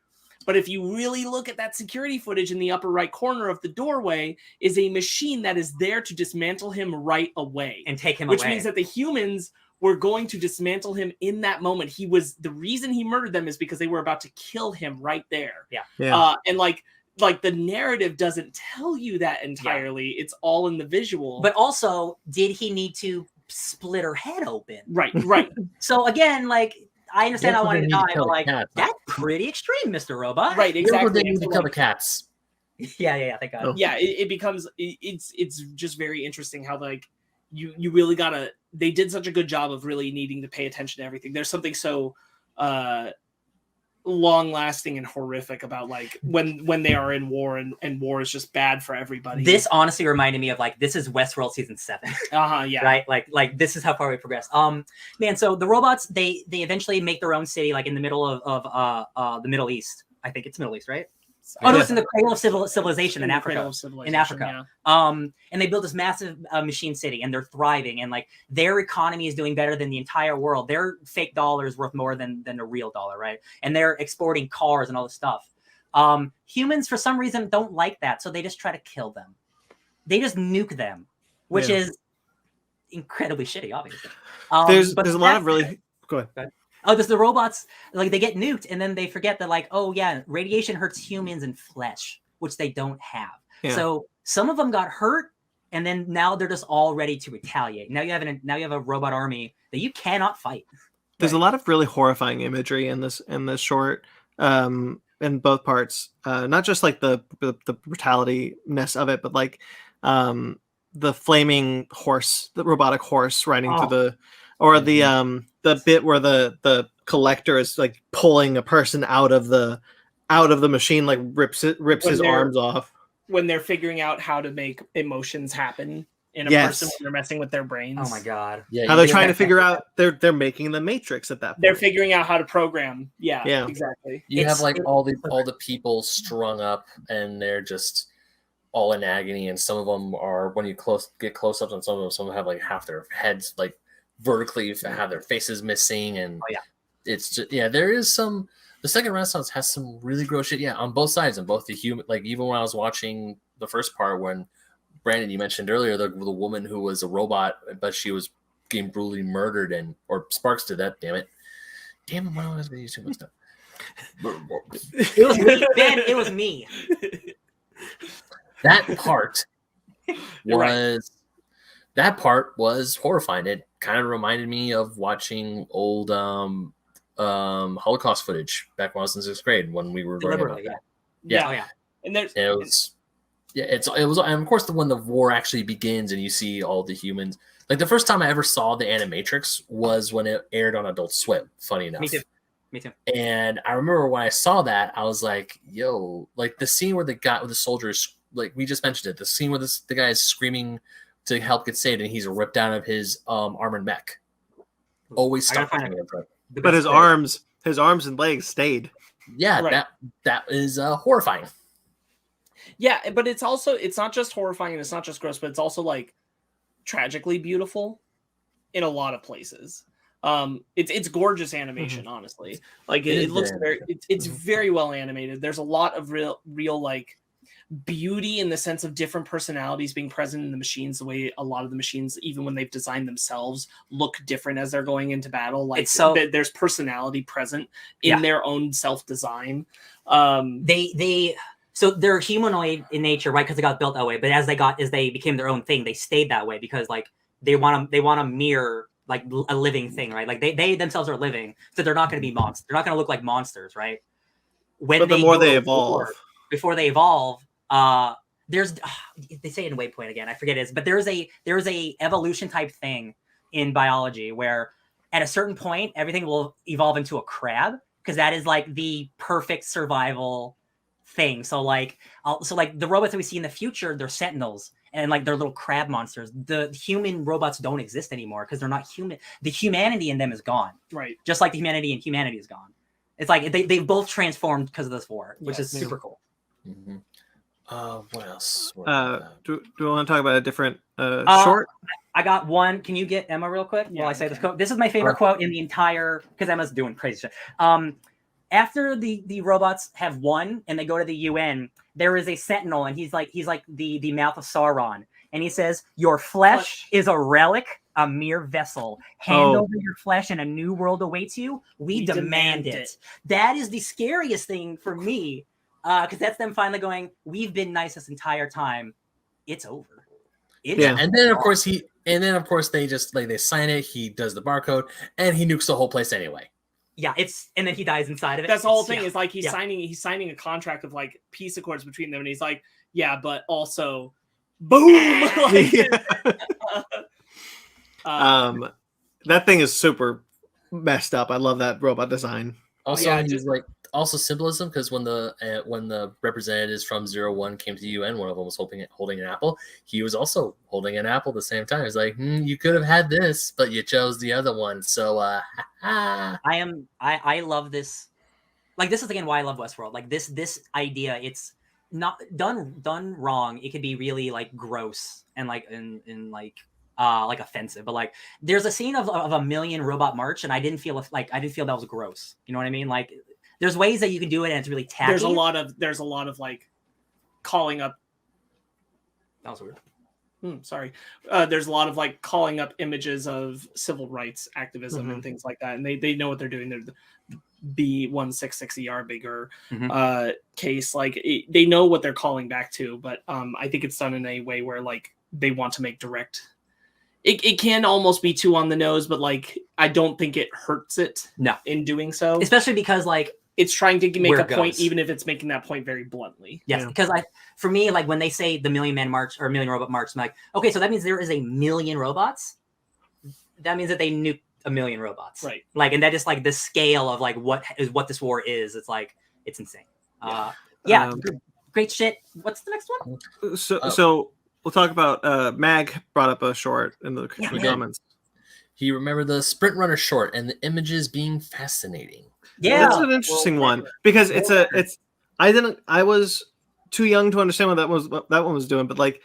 Speaker 2: But if you really look at that security footage in the upper right corner of the doorway is a machine that is there to dismantle him right away.
Speaker 3: And take him away.
Speaker 2: Which means that the humans were going to dismantle him in that moment. The reason he murdered them is because they were about to kill him right there. And like the narrative doesn't tell you that entirely. It's all in the visual.
Speaker 3: But also, did he need to split her head open?
Speaker 2: Right.
Speaker 3: So again, like, I understand I wanted to die, but like, that's pretty extreme, Mr. Robot.
Speaker 2: Right, exactly.
Speaker 4: They need to kill the cats.
Speaker 3: Yeah, thank God.
Speaker 2: Yeah, it becomes, it's just very interesting how like, you really gotta, they did such a good job of really needing to pay attention to everything. There's something so long lasting and horrific about like when they are in war and war is just bad for everybody.
Speaker 3: This honestly reminded me of like, this is Westworld season 7.
Speaker 2: Yeah.
Speaker 3: Right? Like this is how far we progressed. Man, so the robots, they eventually make their own city like in the middle of the Middle East. I think it's Middle East, right? No, it's in the cradle of civilization in Africa. And they built this massive machine city, and they're thriving, and like their economy is doing better than the entire world. Their fake dollar is worth more than a real dollar, right? And they're exporting cars and all this stuff. Humans, for some reason, don't like that, so they just try to kill them. They just nuke them, which is incredibly shitty, obviously.
Speaker 1: There's a lot of really... Go ahead.
Speaker 3: Oh, there's the robots, like they get nuked and then they forget that like, oh yeah, radiation hurts humans and flesh, which they don't have. Yeah. So some of them got hurt and then now they're just all ready to retaliate. Now you have a robot army that you cannot fight.
Speaker 1: There's a lot of really horrifying imagery in this short, in both parts. Not just like the brutality-ness of it, but like the flaming horse, the robotic horse riding through the, or the bit where the collector is like pulling a person out of the machine, like rips his arms off.
Speaker 2: When they're figuring out how to make emotions happen in a person when they're messing with their brains.
Speaker 3: Oh my God.
Speaker 1: Yeah, how they're trying to figure out they're making the Matrix at that point.
Speaker 2: They're figuring out how to program. Yeah, exactly.
Speaker 4: You have like all the people strung up and they're just all in agony, and some of them are, when you get close ups on some of them have like half their heads like vertically, have their faces missing, and it's just there is some. The second Renaissance has some really gross shit, on both sides, and both the human, like even when I was watching the first part, when Brandon, you mentioned earlier the woman who was a robot, but she was getting brutally murdered, or Sparks did that. Damn it! Why am I going to use too much stuff?
Speaker 3: It was me, Ben. It was me.
Speaker 4: That part was horrifying. It kind of reminded me of watching old Holocaust footage back when I was in 6th grade when we were learning about that.
Speaker 2: Yeah. And
Speaker 4: it was and of course when the war actually begins and you see all the humans. Like the first time I ever saw The Animatrix was when it aired on Adult Swim, funny enough.
Speaker 3: Me too.
Speaker 4: And I remember when I saw that, I was like, yo, like the scene where the soldiers, like we just mentioned it, the scene where the guy is screaming to help get saved and he's ripped out of his armored mech. Always stuck with me.
Speaker 1: But his arms and legs stayed.
Speaker 4: Yeah, that is horrifying.
Speaker 2: Yeah, but it's not just horrifying and it's not just gross, but it's also like tragically beautiful in a lot of places. It's gorgeous animation, honestly. Like it looks it's very well animated. There's a lot of real like beauty in the sense of different personalities being present in the machines, the way a lot of the machines, even when they've designed themselves, look different as they're going into battle. Like there's personality present in their own self-design.
Speaker 3: So they're humanoid in nature, right? Because they got built that way. But as they became their own thing, they stayed that way because like they want to mirror like a living thing, right? Like they themselves are living, so they're not going to be monsters. They're not going to look like monsters, right?
Speaker 1: But the more they evolve,
Speaker 3: before they evolve, there's they say in Waypoint again, I forget it is, but there's a evolution type thing in biology, where at a certain point everything will evolve into a crab, because that is like the perfect survival thing. So like the robots that we see in the future, they're sentinels, and like they're little crab monsters. The human robots don't exist anymore because they're not human. The humanity in them is gone.
Speaker 2: Right.
Speaker 3: Just like the humanity in humanity is gone. It's like they've both transformed because of this war, which is super cool.
Speaker 4: Mm-hmm. What else?
Speaker 1: Do we want to talk about a different short?
Speaker 3: I got one. Can you get Emma real quick while I say this quote? This is my favorite quote in the entire, because Emma's doing crazy shit. After the robots have won and they go to the UN, there is a sentinel, and he's like the mouth of Sauron, and he says, "Your flesh is a relic, a mere vessel. Hand over your flesh, and a new world awaits you. We demand it." That is the scariest thing for me, because that's them finally going, "We've been nice this entire time. It's over."
Speaker 4: And then of course they just like they sign it. He does the barcode, and he nukes the whole place anyway.
Speaker 3: Yeah, and then he dies inside of it.
Speaker 2: That's the whole thing. Is like he's signing a contract of like peace accords between them, and he's like, yeah, but also, boom.
Speaker 1: That thing is super messed up. I love that robot design.
Speaker 4: Also, he's like symbolism, because when the representatives from 01 came to the UN, one of them was holding an apple. He was also holding an apple at the same time. He's like, you could have had this, but you chose the other one. So,
Speaker 3: I love this. Like, this is again why I love Westworld. Like this idea, it's not done wrong. It could be really like gross and like like offensive, but like there's a scene of a million robot march, and I didn't feel that was gross. You know what I mean? Like, there's ways that you can do it, and it's really tacky.
Speaker 2: There's a lot of like calling up.
Speaker 3: That was weird.
Speaker 2: Sorry. There's a lot of like calling up images of civil rights activism and things like that, and they know what they're doing. They're the B166ER bigger case. Like they know what they're calling back to, but I think it's done in a way where like they want to make direct. It can almost be too on the nose, but like I don't think it hurts it.
Speaker 3: No,
Speaker 2: in doing so,
Speaker 3: especially because like
Speaker 2: it's trying to make a point, even if it's making that point very bluntly.
Speaker 3: Yes, because for me, like when they say the Million Man March or Million Robot March, I'm like, okay, so that means there is a million robots. That means that they nuked a million robots,
Speaker 2: right? Like,
Speaker 3: and that is like the scale of like what this war is. It's like it's insane. Great shit. What's the next one?
Speaker 1: So we'll talk about Mag brought up a short in the comments.
Speaker 4: He remembered the Sprint Runner short and the images being fascinating.
Speaker 3: Yeah,
Speaker 1: that's an interesting one, because I was too young to understand what that one was doing, but like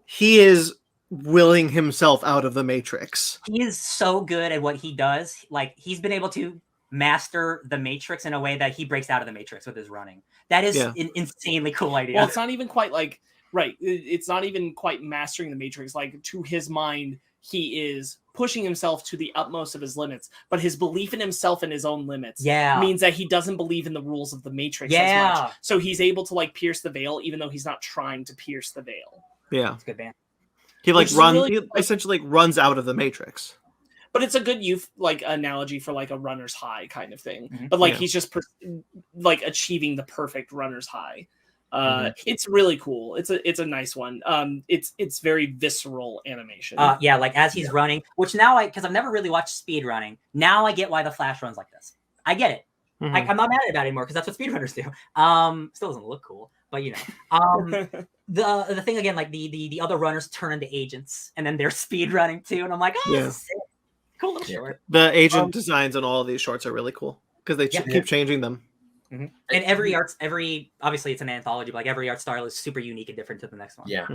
Speaker 1: he is willing himself out of the Matrix.
Speaker 3: He is so good at what he does. Like he's been able to master the Matrix in a way that he breaks out of the Matrix with his running. That is an insanely cool idea.
Speaker 2: Well, it's not even quite like it's not even quite mastering the Matrix. Like to his mind, he is pushing himself to the utmost of his limits, but his belief in himself and his own limits means that he doesn't believe in the rules of the Matrix as much. So he's able to like pierce the veil, even though he's not trying to pierce the veil.
Speaker 1: Yeah,
Speaker 3: it's a good band.
Speaker 1: He essentially runs out of the Matrix.
Speaker 2: But it's a good analogy for like a runner's high kind of thing. But like he's just like achieving the perfect runner's high. It's really cool. It's a nice one. It's very visceral animation.
Speaker 3: Like as he's running, which now because I've never really watched speed running. Now I get why the Flash runs like this. I get it. I'm not mad about it anymore because that's what speedrunners do. Still doesn't look cool, but you know. The thing again, like the other runners turn into agents, and then they're speed running too, and I'm like, this is sick. Cool little short.
Speaker 1: The agent designs on all of these shorts are really cool because they keep changing them.
Speaker 3: And obviously it's an anthology, but like every art style is super unique and different to the next one.
Speaker 4: Yeah.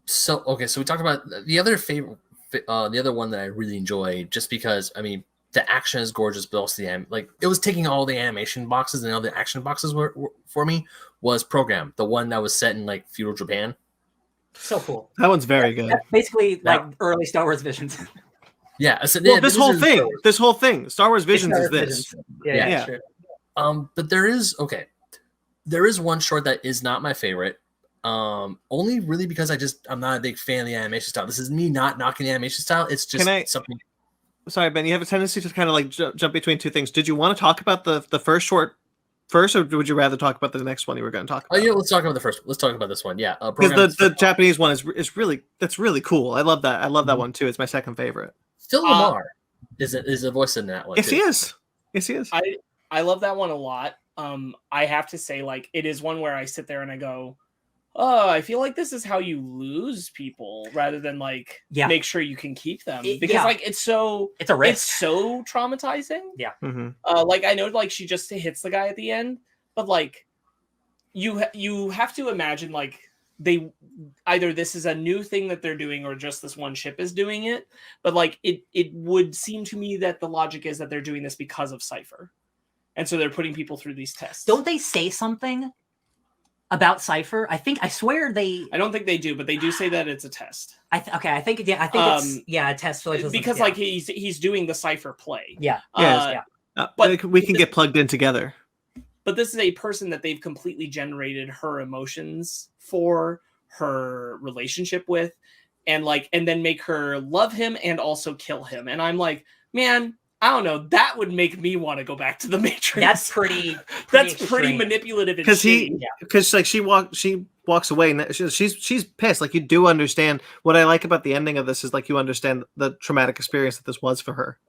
Speaker 4: So we talked about the other one that I really enjoy, just because I mean the action is gorgeous, but also it was taking all the animation boxes, and all the action boxes were for me was Program, the one that was set in like feudal Japan.
Speaker 3: So cool.
Speaker 1: That one's very good.
Speaker 3: That's basically like early Star Wars Visions.
Speaker 1: This whole thing, Star Wars Visions is this.
Speaker 3: Yeah. Sure.
Speaker 4: But there is one short that is not my favorite. Only really because I'm not a big fan of the animation style. This is me not knocking the animation style. It's just something.
Speaker 1: Sorry, Ben, you have a tendency to kind of like jump between two things. Did you want to talk about the first short first, or would you rather talk about the next one you were going to talk about?
Speaker 4: Oh yeah, let's talk about the first. Let's talk about this one. Yeah,
Speaker 1: because the Japanese one is really cool. I love that. I love that one too. It's my second favorite.
Speaker 4: Phil Lamar is a voice in that one.
Speaker 1: Yes,
Speaker 4: too.
Speaker 1: he is. Yes, he is.
Speaker 2: I love that one a lot. I have to say, like, it is one where I sit there and I go, oh, I feel like this is how you lose people rather than like make sure you can keep them, because like it's a risk. It's so traumatizing.
Speaker 3: Yeah.
Speaker 2: Like I know like she just hits the guy at the end, but like you have to imagine like they either this is a new thing that they're doing or just this one ship is doing it, but like it would seem to me that the logic is that they're doing this because of Cipher, and so they're putting people through these tests.
Speaker 3: Don't they say something about Cipher? I swear they.
Speaker 2: I don't think they do, but they do say that it's a test.
Speaker 3: I think it's a test for like
Speaker 2: because like he's doing the Cipher play.
Speaker 3: Yeah.
Speaker 2: But
Speaker 1: we can get plugged in together.
Speaker 2: But this is a person that they've completely generated her emotions for, her relationship with, and then make her love him and also kill him. And I'm like, man, I don't know. That would make me want to go back to the Matrix.
Speaker 3: That's pretty
Speaker 2: manipulative.
Speaker 1: Because like she walks away and she's pissed. Like you do understand what I like about the ending of this is like you understand the traumatic experience that this was for her.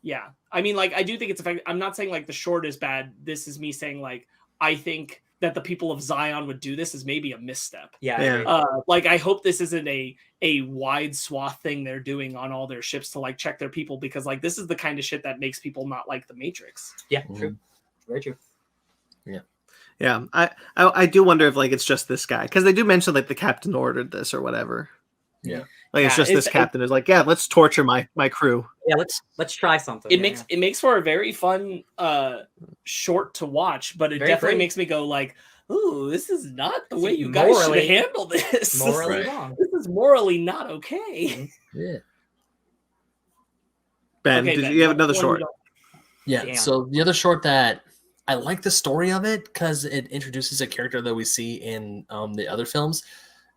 Speaker 2: Yeah, I mean, like I do think it's effective. I'm not saying like the short is bad. This is me saying like I think that the people of Zion would do this is maybe a misstep.
Speaker 3: Yeah.
Speaker 2: Like I hope this isn't a wide swath thing they're doing on all their ships to like check their people, because like this is the kind of shit that makes people not like the Matrix.
Speaker 3: Yeah, true. Very true.
Speaker 1: Yeah. I do wonder if like it's just this guy, because they do mention like the captain ordered this or whatever.
Speaker 4: Yeah.
Speaker 1: Like it's just this captain is like, yeah, let's torture my crew.
Speaker 3: Yeah, let's try something.
Speaker 2: It makes for a very fun short to watch, but it very definitely makes me go like, ooh, this is not the way you guys should handle this.
Speaker 3: Morally wrong.
Speaker 2: This is morally not okay.
Speaker 4: Yeah.
Speaker 1: Ben, did you have another short?
Speaker 4: Yeah. Damn. So the other short that I like the story of it because it introduces a character that we see in the other films.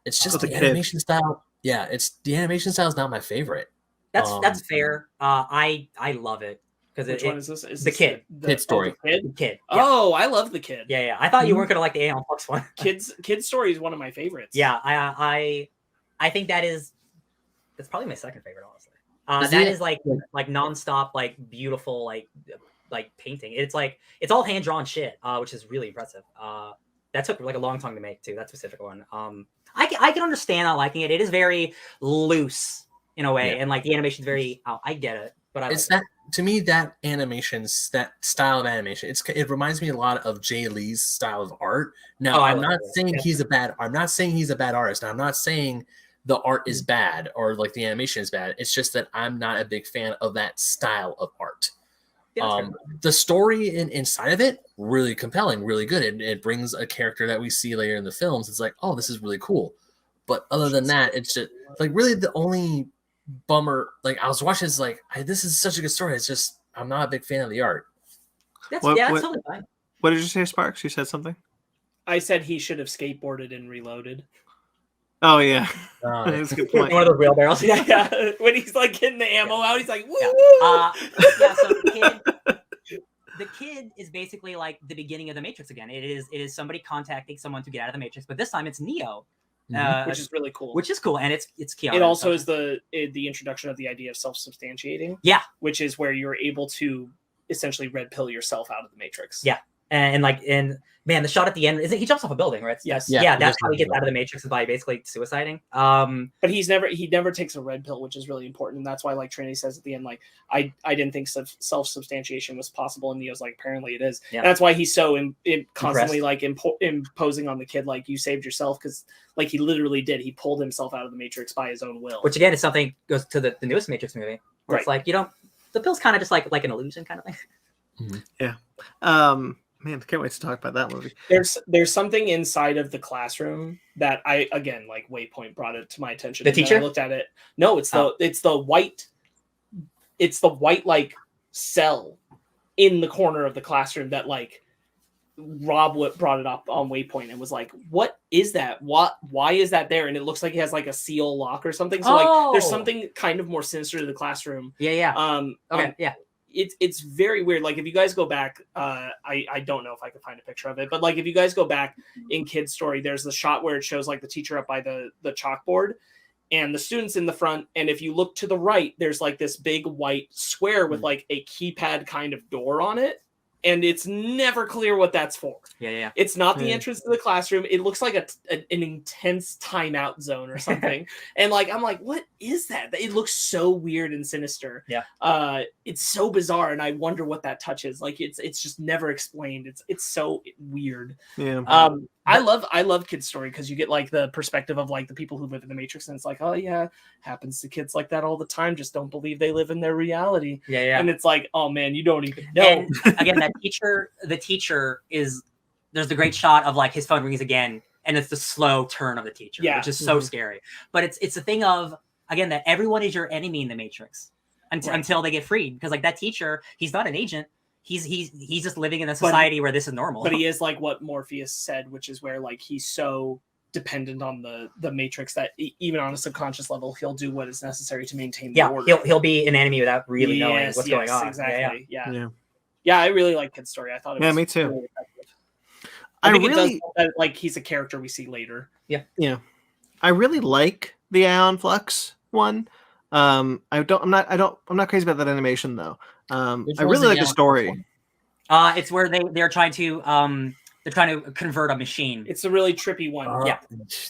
Speaker 4: It's just the animation style. Yeah, the animation style is not my favorite.
Speaker 3: That's fair. I love it because
Speaker 2: which one is this? Is
Speaker 3: the
Speaker 2: this
Speaker 3: kid?
Speaker 4: Kid story.
Speaker 3: The kid.
Speaker 2: Yeah. Oh, I love the kid.
Speaker 3: Yeah. I thought you weren't gonna like the Aeon Flux one.
Speaker 2: Kid story is one of my favorites.
Speaker 3: Yeah, I think that's probably my second favorite, honestly. Is like nonstop, like beautiful, like painting. It's like it's all hand drawn shit, which is really impressive. That took like a long time to make too. That specific one. I can understand not liking it. It is very loose in a way, and like the animation's very. I get it, but
Speaker 4: it's that to me that that style of animation. It reminds me a lot of Jay Lee's style of art. Now I'm not saying he's a bad artist. I'm not saying the art is bad or like the animation is bad. It's just that I'm not a big fan of that style of art. The story inside of it really compelling, really good. It brings a character that we see later in the films. It's like, oh, this is really cool. But other than that, it's just like really the only bummer. Like I was watching, it's like this is such a good story. It's just I'm not a big fan of the art.
Speaker 3: That's totally fine.
Speaker 1: What did you say, Sparks? You said something.
Speaker 2: I said he should have skateboarded and reloaded.
Speaker 1: Oh yeah, that's a good point.
Speaker 3: One of those wheelbarrows.
Speaker 2: Yeah. When he's like getting the ammo out, he's like, woo!
Speaker 3: So the kid is basically like the beginning of the Matrix again. It is somebody contacting someone to get out of the Matrix, but this time it's Neo,
Speaker 2: which is really cool.
Speaker 3: Which is cool, and it's Keanu.
Speaker 2: It also is the introduction of the idea of self-substantiating.
Speaker 3: Yeah,
Speaker 2: which is where you're able to essentially red pill yourself out of the Matrix.
Speaker 3: Yeah. And man, the shot at the end is he jumps off a building, right?
Speaker 2: Yes.
Speaker 3: That's how he gets out of the Matrix, is by basically suiciding.
Speaker 2: But he never takes a red pill, which is really important, and that's why like Trinity says at the end, like I didn't think self-substantiation was possible, and Neo's like apparently it is. Yeah. And that's why he's so constantly like imposing on the kid like you saved yourself, because like he literally did. He pulled himself out of the Matrix by his own will.
Speaker 3: Which again is something goes to the newest Matrix movie, where it's like the pill's kind of just like an illusion kind of thing.
Speaker 1: Mm-hmm. Yeah. Man, can't wait to talk about that movie.
Speaker 2: There's something inside of the classroom that I again like Waypoint brought it to my attention.
Speaker 3: The teacher?
Speaker 2: I looked at it. No, it's the white like cell in the corner of the classroom that like Rob brought it up on Waypoint and was like, "What is that? Why is that there?" And it looks like it has like a seal lock or something. So like there's something kind of more sinister to the classroom.
Speaker 3: Yeah.
Speaker 2: Okay. it's very weird. Like if you guys go back, I don't know if I could find a picture of it, but like if you guys go back in Kid's Story, there's the shot where it shows like the teacher up by the chalkboard and the students in the front, and if you look to the right, there's like this big white square with like a keypad kind of door on it, and it's never clear what that's for.
Speaker 3: Yeah.
Speaker 2: It's not the entrance to the classroom. It looks like an intense timeout zone or something. And like, I'm like, what is that? It looks so weird and sinister.
Speaker 3: Yeah.
Speaker 2: It's so bizarre, and I wonder what that touch is. Like, it's just never explained. It's so weird.
Speaker 1: Yeah.
Speaker 2: I love Kid's Story because you get like the perspective of like the people who live in the Matrix, and it's like, oh yeah, happens to kids like that all the time. Just don't believe they live in their reality.
Speaker 3: Yeah.
Speaker 2: And it's like, oh man, you don't even know.
Speaker 3: And again, the teacher is, there's the great shot of like his phone rings again, and it's the slow turn of the teacher, which is so scary. But it's a thing of, again, that everyone is your enemy in the Matrix until they get freed, because like that teacher, he's not an agent. He's just living in a society where this is normal.
Speaker 2: But he is like what Morpheus said, which is where like he's so dependent on the Matrix that even on a subconscious level, he'll do what is necessary to maintain the order.
Speaker 3: He'll be an enemy without really knowing what's going on.
Speaker 2: Exactly. Yeah. I really like Kid's Story. I thought it was
Speaker 1: me too.
Speaker 2: Really effective. I think it does that, like he's a character we see later.
Speaker 1: Yeah. I really like the Aeon Flux one. I'm not crazy about that animation though. I really like the story.
Speaker 3: It's where they're trying to convert a machine.
Speaker 2: It's a really trippy one.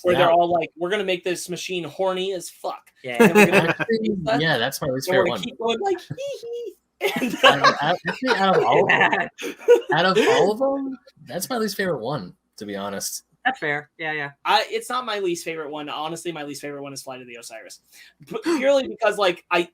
Speaker 2: Where they're all like, we're gonna make this machine horny as fuck.
Speaker 3: Yeah.
Speaker 4: That's my least favorite one.
Speaker 2: Keep going like hee hee.
Speaker 4: Out of all of them, that's my least favorite one, to be honest.
Speaker 3: That's fair. Yeah.
Speaker 2: It's not my least favorite one. Honestly, my least favorite one is Flight of the Osiris, purely because like I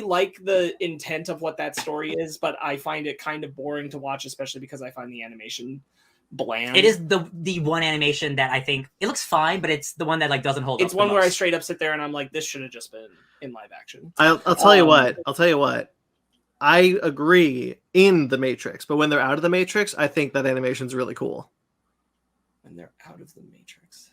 Speaker 2: like the intent of what that story is, but I find it kind of boring to watch, especially because I find the animation bland.
Speaker 3: It is the one animation that I think it looks fine, but it's the one that like doesn't hold up.
Speaker 2: It's one where I straight up sit there and I'm like, this should have just been in live action.
Speaker 1: I'll tell you what. I agree in the Matrix, but when they're out of the Matrix, I think that animation's really cool.
Speaker 2: When they're out of the Matrix.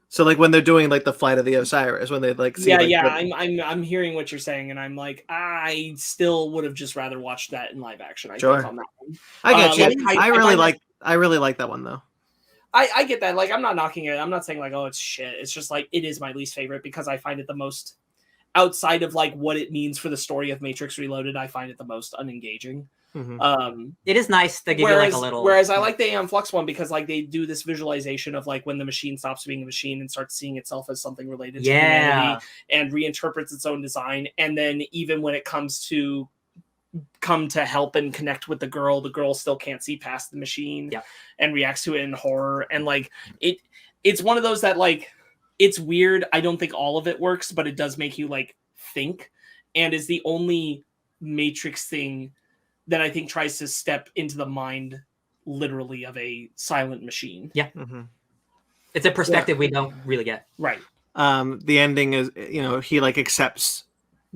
Speaker 1: So like when they're doing like the Flight of the Osiris, when they like see
Speaker 2: I'm hearing what you're saying, and I'm like, I still would have just rather watched that in live action. I think on that one.
Speaker 1: I get you. I really like that one though.
Speaker 2: I get that. Like I'm not knocking it. I'm not saying like, oh, it's shit. It's just like it is my least favorite because I find it the most, outside of like what it means for the story of Matrix Reloaded, I find it the most unengaging.
Speaker 1: Mm-hmm.
Speaker 3: It is nice to give you like a little.
Speaker 2: Whereas I like the Aeon Flux one because like they do this visualization of like when the machine stops being a machine and starts seeing itself as something related to humanity and reinterprets its own design, and then even when it comes to come to help and connect with the girl still can't see past the machine and reacts to it in horror, and like it's one of those that like it's weird. I don't think all of it works, but it does make you like think, and is the only Matrix thing that I think tries to step into the mind literally of a silent machine.
Speaker 3: Yeah. Mm-hmm. It's a perspective we don't really get.
Speaker 2: Right.
Speaker 1: The ending is, he like accepts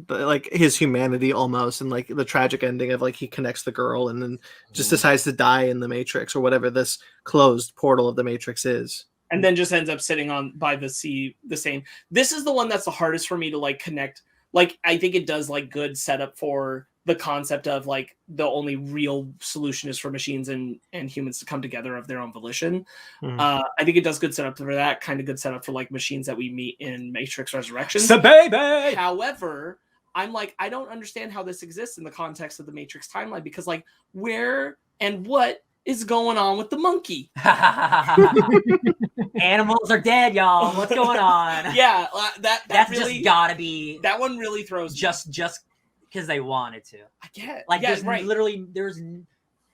Speaker 1: like his humanity almost, and like the tragic ending of like he connects the girl and then just decides to die in the Matrix or whatever this closed portal of the Matrix is.
Speaker 2: And then just ends up sitting on by the sea the same. This is the one that's the hardest for me to like connect. Like I think it does like good setup for the concept of like the only real solution is for machines and humans to come together of their own volition. I think it does good setup for that, kind of good setup for like machines that we meet in Matrix Resurrections.
Speaker 3: So baby!
Speaker 2: However, I'm like, I don't understand how this exists in the context of the Matrix timeline, because like where and what is going on with the monkey?
Speaker 3: Animals are dead, y'all. What's going on?
Speaker 2: Yeah, that's
Speaker 3: really, just gotta be.
Speaker 2: That one really throws
Speaker 3: just because they wanted to.
Speaker 2: I get
Speaker 3: like
Speaker 2: yeah,
Speaker 3: there's
Speaker 2: right.
Speaker 3: Literally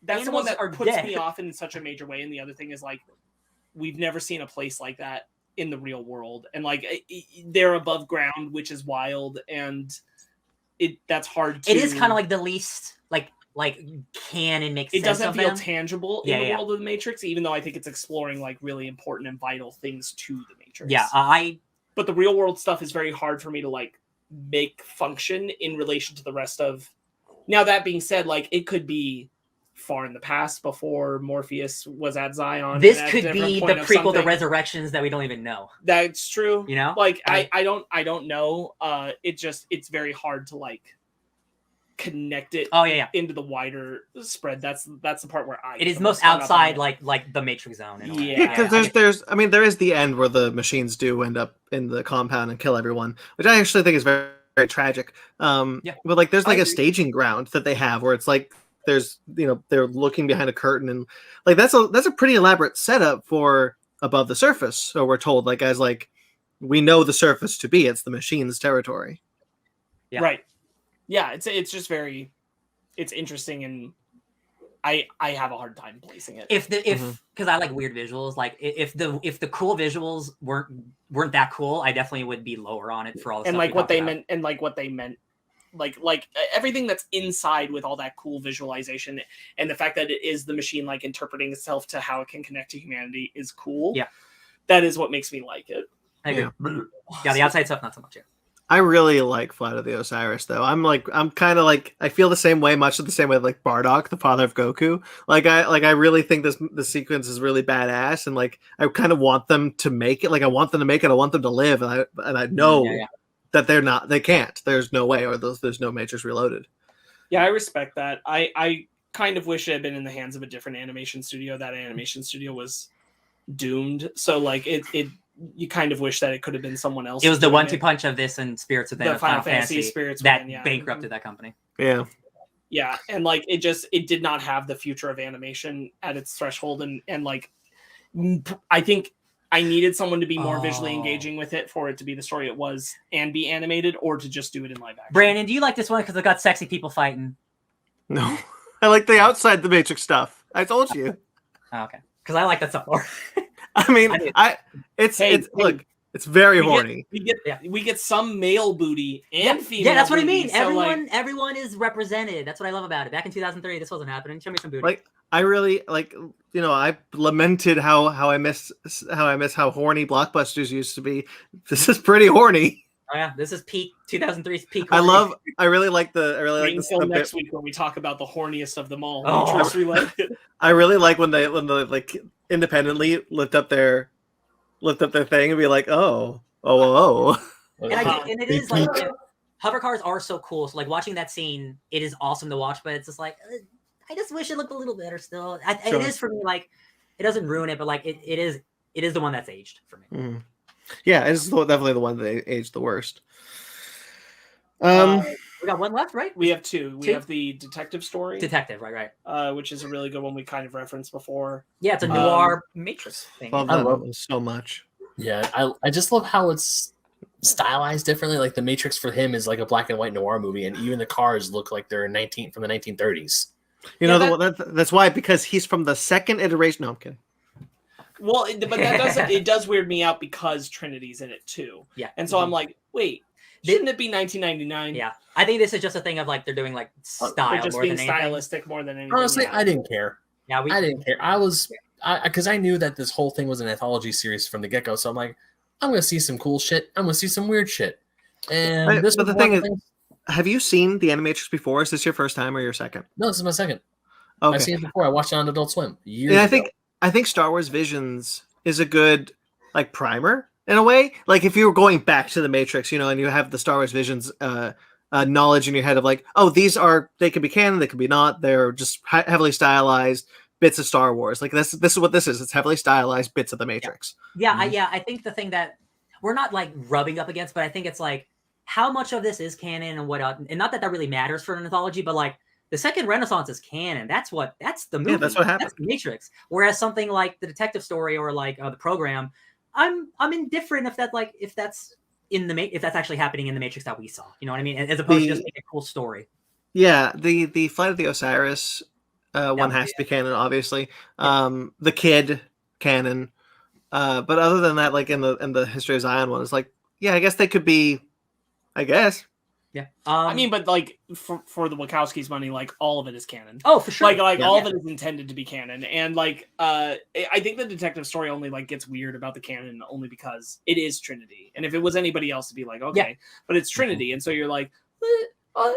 Speaker 2: that's the one that puts
Speaker 3: dead.
Speaker 2: me off in such a major way. And the other thing is like we've never seen a place like that in the real world, and like they're above ground, which is wild, and that's hard to.
Speaker 3: It is kind of like the least like canon makes sense.
Speaker 2: It doesn't feel
Speaker 3: them.
Speaker 2: tangible in the world of the Matrix, even though I think it's exploring like really important and vital things to the Matrix.
Speaker 3: Yeah,
Speaker 2: but the real world stuff is very hard for me to like make function in relation to the rest of. Now that being said, like it could be far in the past before Morpheus was at Zion.
Speaker 3: This could be the prequel to Resurrections that we don't even know.
Speaker 2: That's true.
Speaker 3: You know,
Speaker 2: like I don't know. It's very hard to like connect it into the wider spread. That's the part where
Speaker 3: it is most outside like the Matrix zone.
Speaker 1: Because there is the end where the machines do end up in the compound and kill everyone, which I actually think is very, very tragic. But like there's like a staging ground that they have where it's like there's they're looking behind a curtain, and like that's a pretty elaborate setup for above the surface. So we're told, like, as like we know the surface to be, it's the machine's territory.
Speaker 2: Yeah. Right. Yeah, it's just very, it's interesting, and I have a hard time placing it.
Speaker 3: Because I like weird visuals. Like if the cool visuals weren't that cool, I definitely would be lower on it for all the
Speaker 2: and
Speaker 3: stuff
Speaker 2: like what they meant, and like what they meant, like everything that's inside with all that cool visualization, and the fact that it is the machine like interpreting itself to how it can connect to humanity is cool.
Speaker 3: Yeah,
Speaker 2: that is what makes me like it.
Speaker 3: I agree. Yeah, the outside stuff not so much. Yeah.
Speaker 1: I really like Flight of the Osiris, though. I'm kind of like, I feel the same way, much of the same way, like Bardock, the father of Goku. I really think the sequence is really badass, and like I kind of want them to make it. Like I want them to make it. I want them to live, and I know that they can't. There's no way, or there's no Matrix Reloaded.
Speaker 2: Yeah, I respect that. I kind of wish it had been in the hands of a different animation studio. That animation studio was doomed. So like it you kind of wish that it could have been someone else.
Speaker 3: It was the 1-2 punch of this and Spirits Within
Speaker 2: the Final Fantasy Spirits
Speaker 3: that
Speaker 2: Within,
Speaker 3: bankrupted that company.
Speaker 2: Yeah, and like it did not have the future of animation at its threshold, and like I think I needed someone to be more visually engaging with it for it to be the story it was and be animated, or to just do it in live action.
Speaker 3: Brandon, do you like this one because it got sexy people fighting?
Speaker 1: No, I like the outside the Matrix stuff. I told you.
Speaker 3: Okay, because I like that stuff more.
Speaker 1: I mean, it's very horny.
Speaker 2: We get some male booty and female.
Speaker 3: Yeah, that's what
Speaker 2: booty,
Speaker 3: I
Speaker 2: so
Speaker 3: mean. Everyone is represented. That's what I love about it. Back in 2003, this wasn't happening. Show me some booty.
Speaker 1: Like I really like, I lamented how I miss how horny blockbusters used to be. This is pretty horny.
Speaker 3: Oh yeah, this is peak 2003's peak.
Speaker 1: Horny. I really like the
Speaker 2: next week when we talk about the horniest of them all.
Speaker 1: I really like when they like independently lift up their thing and be like, oh.
Speaker 3: And it is like hover cars are so cool. So like watching that scene, it is awesome to watch. But it's just like I just wish it looked a little better still. It is for me. Like it doesn't ruin it, but like it is the one that's aged for me.
Speaker 1: Mm-hmm. Yeah, it's definitely the one that aged the worst.
Speaker 3: We got one left, right?
Speaker 2: We have two. We have the detective story.
Speaker 3: Detective, right.
Speaker 2: Which is a really good one we kind of referenced before.
Speaker 3: Yeah, it's a noir Matrix thing.
Speaker 1: I love it so much.
Speaker 4: Yeah, I just love how it's stylized differently. Like the Matrix for him is like a black and white noir movie, and even the cars look like they're from the 1930s.
Speaker 1: That's why, because he's from the second iteration. No, I'm kidding.
Speaker 2: Well, but it does weird me out because Trinity's in it too.
Speaker 3: Yeah.
Speaker 2: And so I'm like, wait, shouldn't it be 1999?
Speaker 3: Yeah. I think this is just a thing of like they're doing like style
Speaker 2: just
Speaker 3: more
Speaker 2: being
Speaker 3: than
Speaker 2: stylistic more than anything.
Speaker 4: Honestly, I didn't care.
Speaker 3: Yeah,
Speaker 4: I didn't care. Because I knew that this whole thing was an anthology series from the get-go. So I'm like, I'm going to see some cool shit. I'm going to see some weird shit. And
Speaker 1: but the thing is, have you seen The Animatrix before? Is this your first time or your second?
Speaker 4: No, this is my second.
Speaker 1: Okay.
Speaker 4: I've seen it before. I watched it on Adult Swim years ago.
Speaker 1: I think Star Wars Visions is a good like primer in a way. Like if you were going back to the Matrix, and you have the Star Wars Visions knowledge in your head of like, oh, they could be canon, they could be not. They're just heavily stylized bits of Star Wars. Like this is what this is. It's heavily stylized bits of the Matrix.
Speaker 3: Yeah, I think the thing that we're not like rubbing up against, but I think it's like how much of this is canon and what, and not that really matters for an anthology, but like. The Second Renaissance is canon. That's the movie.
Speaker 1: Yeah, that's what happened.
Speaker 3: That's the Matrix. Whereas something like the detective story or like the program, I'm indifferent if that's actually happening in the Matrix that we saw. You know what I mean? As opposed to just making a cool story.
Speaker 1: Yeah, the Flight of the Osiris one has to be canon, obviously. The Kid canon, but other than that, like in the History of Zion one, it's like, yeah, I guess they could be, I guess.
Speaker 3: Yeah,
Speaker 2: I mean, but like for the Wachowskis' money, like all of it is canon.
Speaker 3: Oh, for sure.
Speaker 2: Like all of it is intended to be canon, and like I think the detective story only like gets weird about the canon only because it is Trinity, and if it was anybody else, to be like okay, but it's Trinity, and so you're like,
Speaker 3: what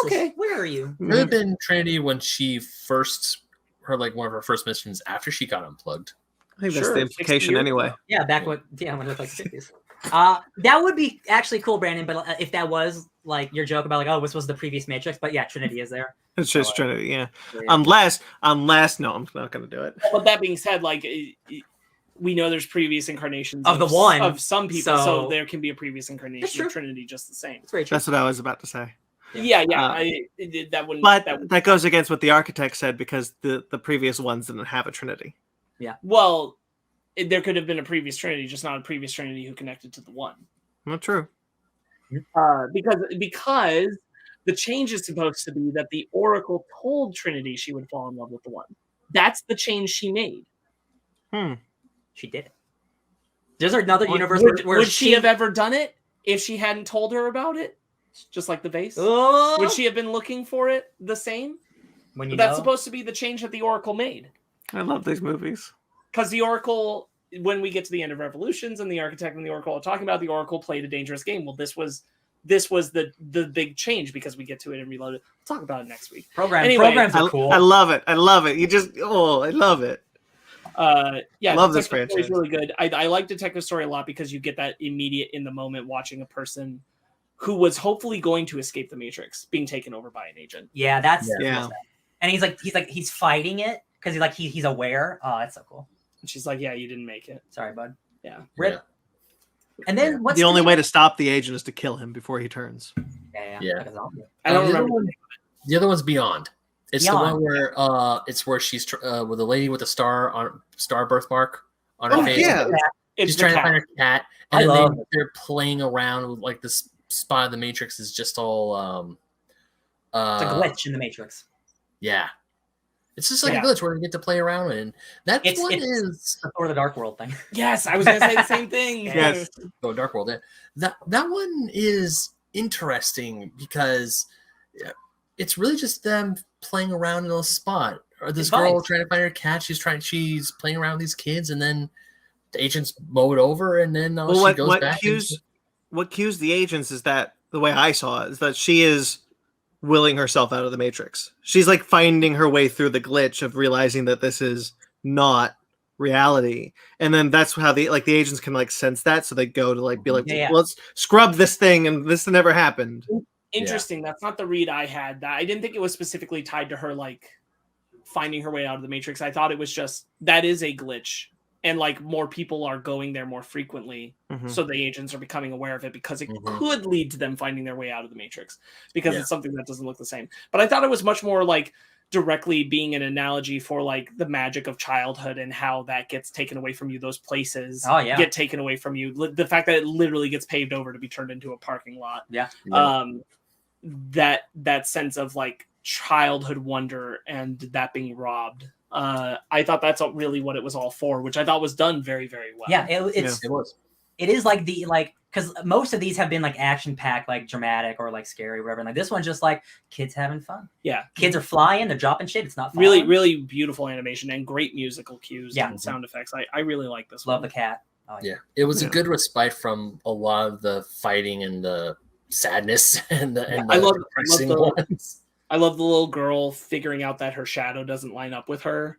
Speaker 3: is this? Where are you?
Speaker 4: It would have been Trinity when she one of her first missions after she got unplugged.
Speaker 1: I think that's the implication anyway.
Speaker 3: Yeah, when it was like 60s. That would be actually cool, Brandon. But if that was like your joke about like, oh, this was the previous Matrix, but yeah, Trinity is there.
Speaker 1: It's just Trinity, yeah.
Speaker 3: Yeah.
Speaker 1: Unless, no, I'm not going to do it.
Speaker 2: But that being said, like we know there's previous incarnations
Speaker 3: of the one
Speaker 2: of some people, so there can be a previous
Speaker 3: That's
Speaker 2: incarnation
Speaker 3: true.
Speaker 2: of Trinity just the same.
Speaker 3: That's very true.
Speaker 1: That's what I was about to say.
Speaker 2: Yeah. That wouldn't.
Speaker 1: But that goes against what the architect said because the previous ones didn't have a Trinity.
Speaker 3: Yeah.
Speaker 2: Well, there could have been a previous Trinity, just not a previous Trinity who connected to the one.
Speaker 1: Not true.
Speaker 2: Because the change is supposed to be that the Oracle told Trinity she would fall in love with the one. That's the change she made.
Speaker 3: She did it. There's another universe where
Speaker 2: would she have ever done it if she hadn't told her about it? Just like the vase?
Speaker 3: Oh!
Speaker 2: Would she have been looking for it the same? That's supposed to be the change that the Oracle made.
Speaker 1: I love these movies.
Speaker 2: Because the Oracle, when we get to the end of Revolutions and the Architect and the Oracle are talking about, the Oracle played a dangerous game. Well, this was the big change because we get to it and reload it. We'll talk about it next week.
Speaker 3: Programs are cool.
Speaker 1: I love it. I love it. I love it. Love this franchise.
Speaker 2: It's really good. I like Detective Story a lot because you get that immediate in the moment watching a person who was hopefully going to escape the Matrix being taken over by an agent.
Speaker 3: Yeah, that's
Speaker 1: yeah.
Speaker 3: And he's fighting it because he's aware. Oh, that's so cool.
Speaker 2: And she's like, "Yeah, you didn't make it.
Speaker 3: Sorry, bud."
Speaker 2: Yeah.
Speaker 3: Rip. Yeah. And then what's
Speaker 1: the only way to stop the agent is to kill him before he turns.
Speaker 3: Yeah.
Speaker 2: I don't remember.
Speaker 4: The other one's Beyond. It's
Speaker 3: Beyond.
Speaker 4: the one where she's with the lady with the star birthmark on her face.
Speaker 1: Yeah.
Speaker 4: She's trying to find her cat, and they're playing around with like this spot of the Matrix is just all
Speaker 3: it's a glitch in the Matrix.
Speaker 4: Yeah. It's just like a glitch where we get to play around with, and that
Speaker 3: it's
Speaker 4: is
Speaker 3: or the Dark World thing.
Speaker 2: Yes, I was gonna say the same thing.
Speaker 1: Yes.
Speaker 4: Oh, Dark World. Yeah. That one is interesting because it's really just them playing around in a spot. Or this girl trying to find her cat. She's playing around with these kids, and then the agents mow it over, and then she goes back.
Speaker 1: What cues the agents is that the way I saw it is that she is willing herself out of the Matrix. She's like finding her way through the glitch of realizing that this is not reality, and then that's how the agents can like sense that, so they go to like be like, let's scrub this thing, and this never happened.
Speaker 2: Interesting. That's not the read I had. That I didn't think it was specifically tied to her like finding her way out of the Matrix. I thought it was just that is a glitch, and like more people are going there more frequently, so the agents are becoming aware of it because it could lead to them finding their way out of the Matrix because it's something that doesn't look the same. But I thought it was much more like directly being an analogy for like the magic of childhood and how that gets taken away from you. Those places get taken away from you. The fact that it literally gets paved over to be turned into a parking lot. That sense of like childhood wonder and that being robbed. I thought that's really what it was all for, which I thought was done very, very well.
Speaker 3: Yeah, it was. It is like because most of these have been like action packed, like dramatic or like scary, or whatever. And like this one's just like kids having fun. Yeah, kids are flying, they're dropping shit. It's not fun.
Speaker 2: Really, really beautiful animation and great musical cues and sound effects. I really like this.
Speaker 3: Love the cat.
Speaker 4: Oh, yeah, it was a good respite from a lot of the fighting and the sadness and the depressing ones.
Speaker 2: I love the little girl figuring out that her shadow doesn't line up with her,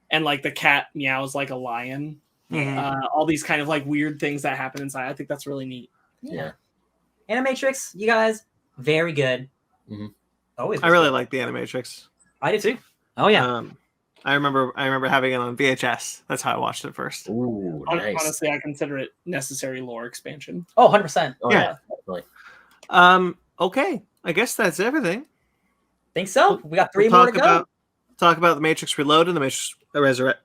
Speaker 2: and like the cat meows like a lion. All these kind of like weird things that happen inside. I think that's really neat.
Speaker 3: Yeah. Animatrix, you guys, very good.
Speaker 1: Always. I really like the Animatrix.
Speaker 3: I do too. Oh yeah.
Speaker 1: I remember having it on VHS. That's how I watched it first.
Speaker 4: Ooh, nice.
Speaker 2: Honestly, I consider it necessary lore expansion.
Speaker 3: Oh, 100%.
Speaker 4: Oh, yeah. Definitely.
Speaker 1: Okay. I guess that's everything.
Speaker 3: Think so. We got three more to go.
Speaker 1: Talk about the Matrix Reloaded and the Matrix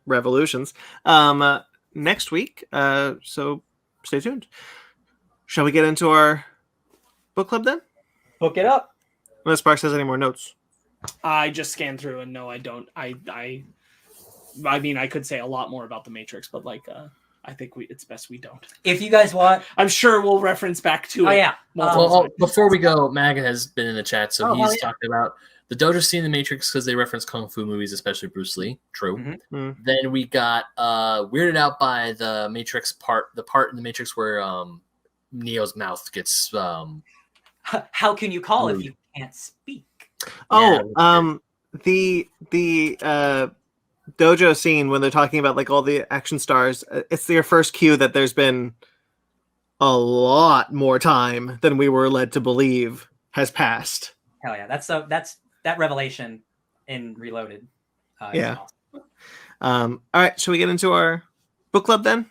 Speaker 1: Revolutions next week. So stay tuned. Shall we get into our book club then?
Speaker 3: Book it up.
Speaker 1: Unless Marc has any more notes.
Speaker 2: I just scanned through and no, I don't. I mean, I could say a lot more about the Matrix, but like, I think it's best we don't.
Speaker 3: If you guys want,
Speaker 2: I'm sure we'll reference back to it.
Speaker 3: Oh yeah.
Speaker 4: Before we go, Magan has been in the chat, so he's talking about the Dojo scene in the Matrix because they reference kung fu movies, especially Bruce Lee. True. Then we got weirded out by the Matrix the part in the Matrix where Neo's mouth gets.
Speaker 3: How can you call if you can't speak?
Speaker 1: The dojo scene when they're talking about like all the action stars, it's their first cue that there's been a lot more time than we were led to believe has passed.
Speaker 3: Hell yeah, that revelation in Reloaded.
Speaker 1: Yeah.
Speaker 3: Awesome.
Speaker 1: All right, shall we get into our book club then?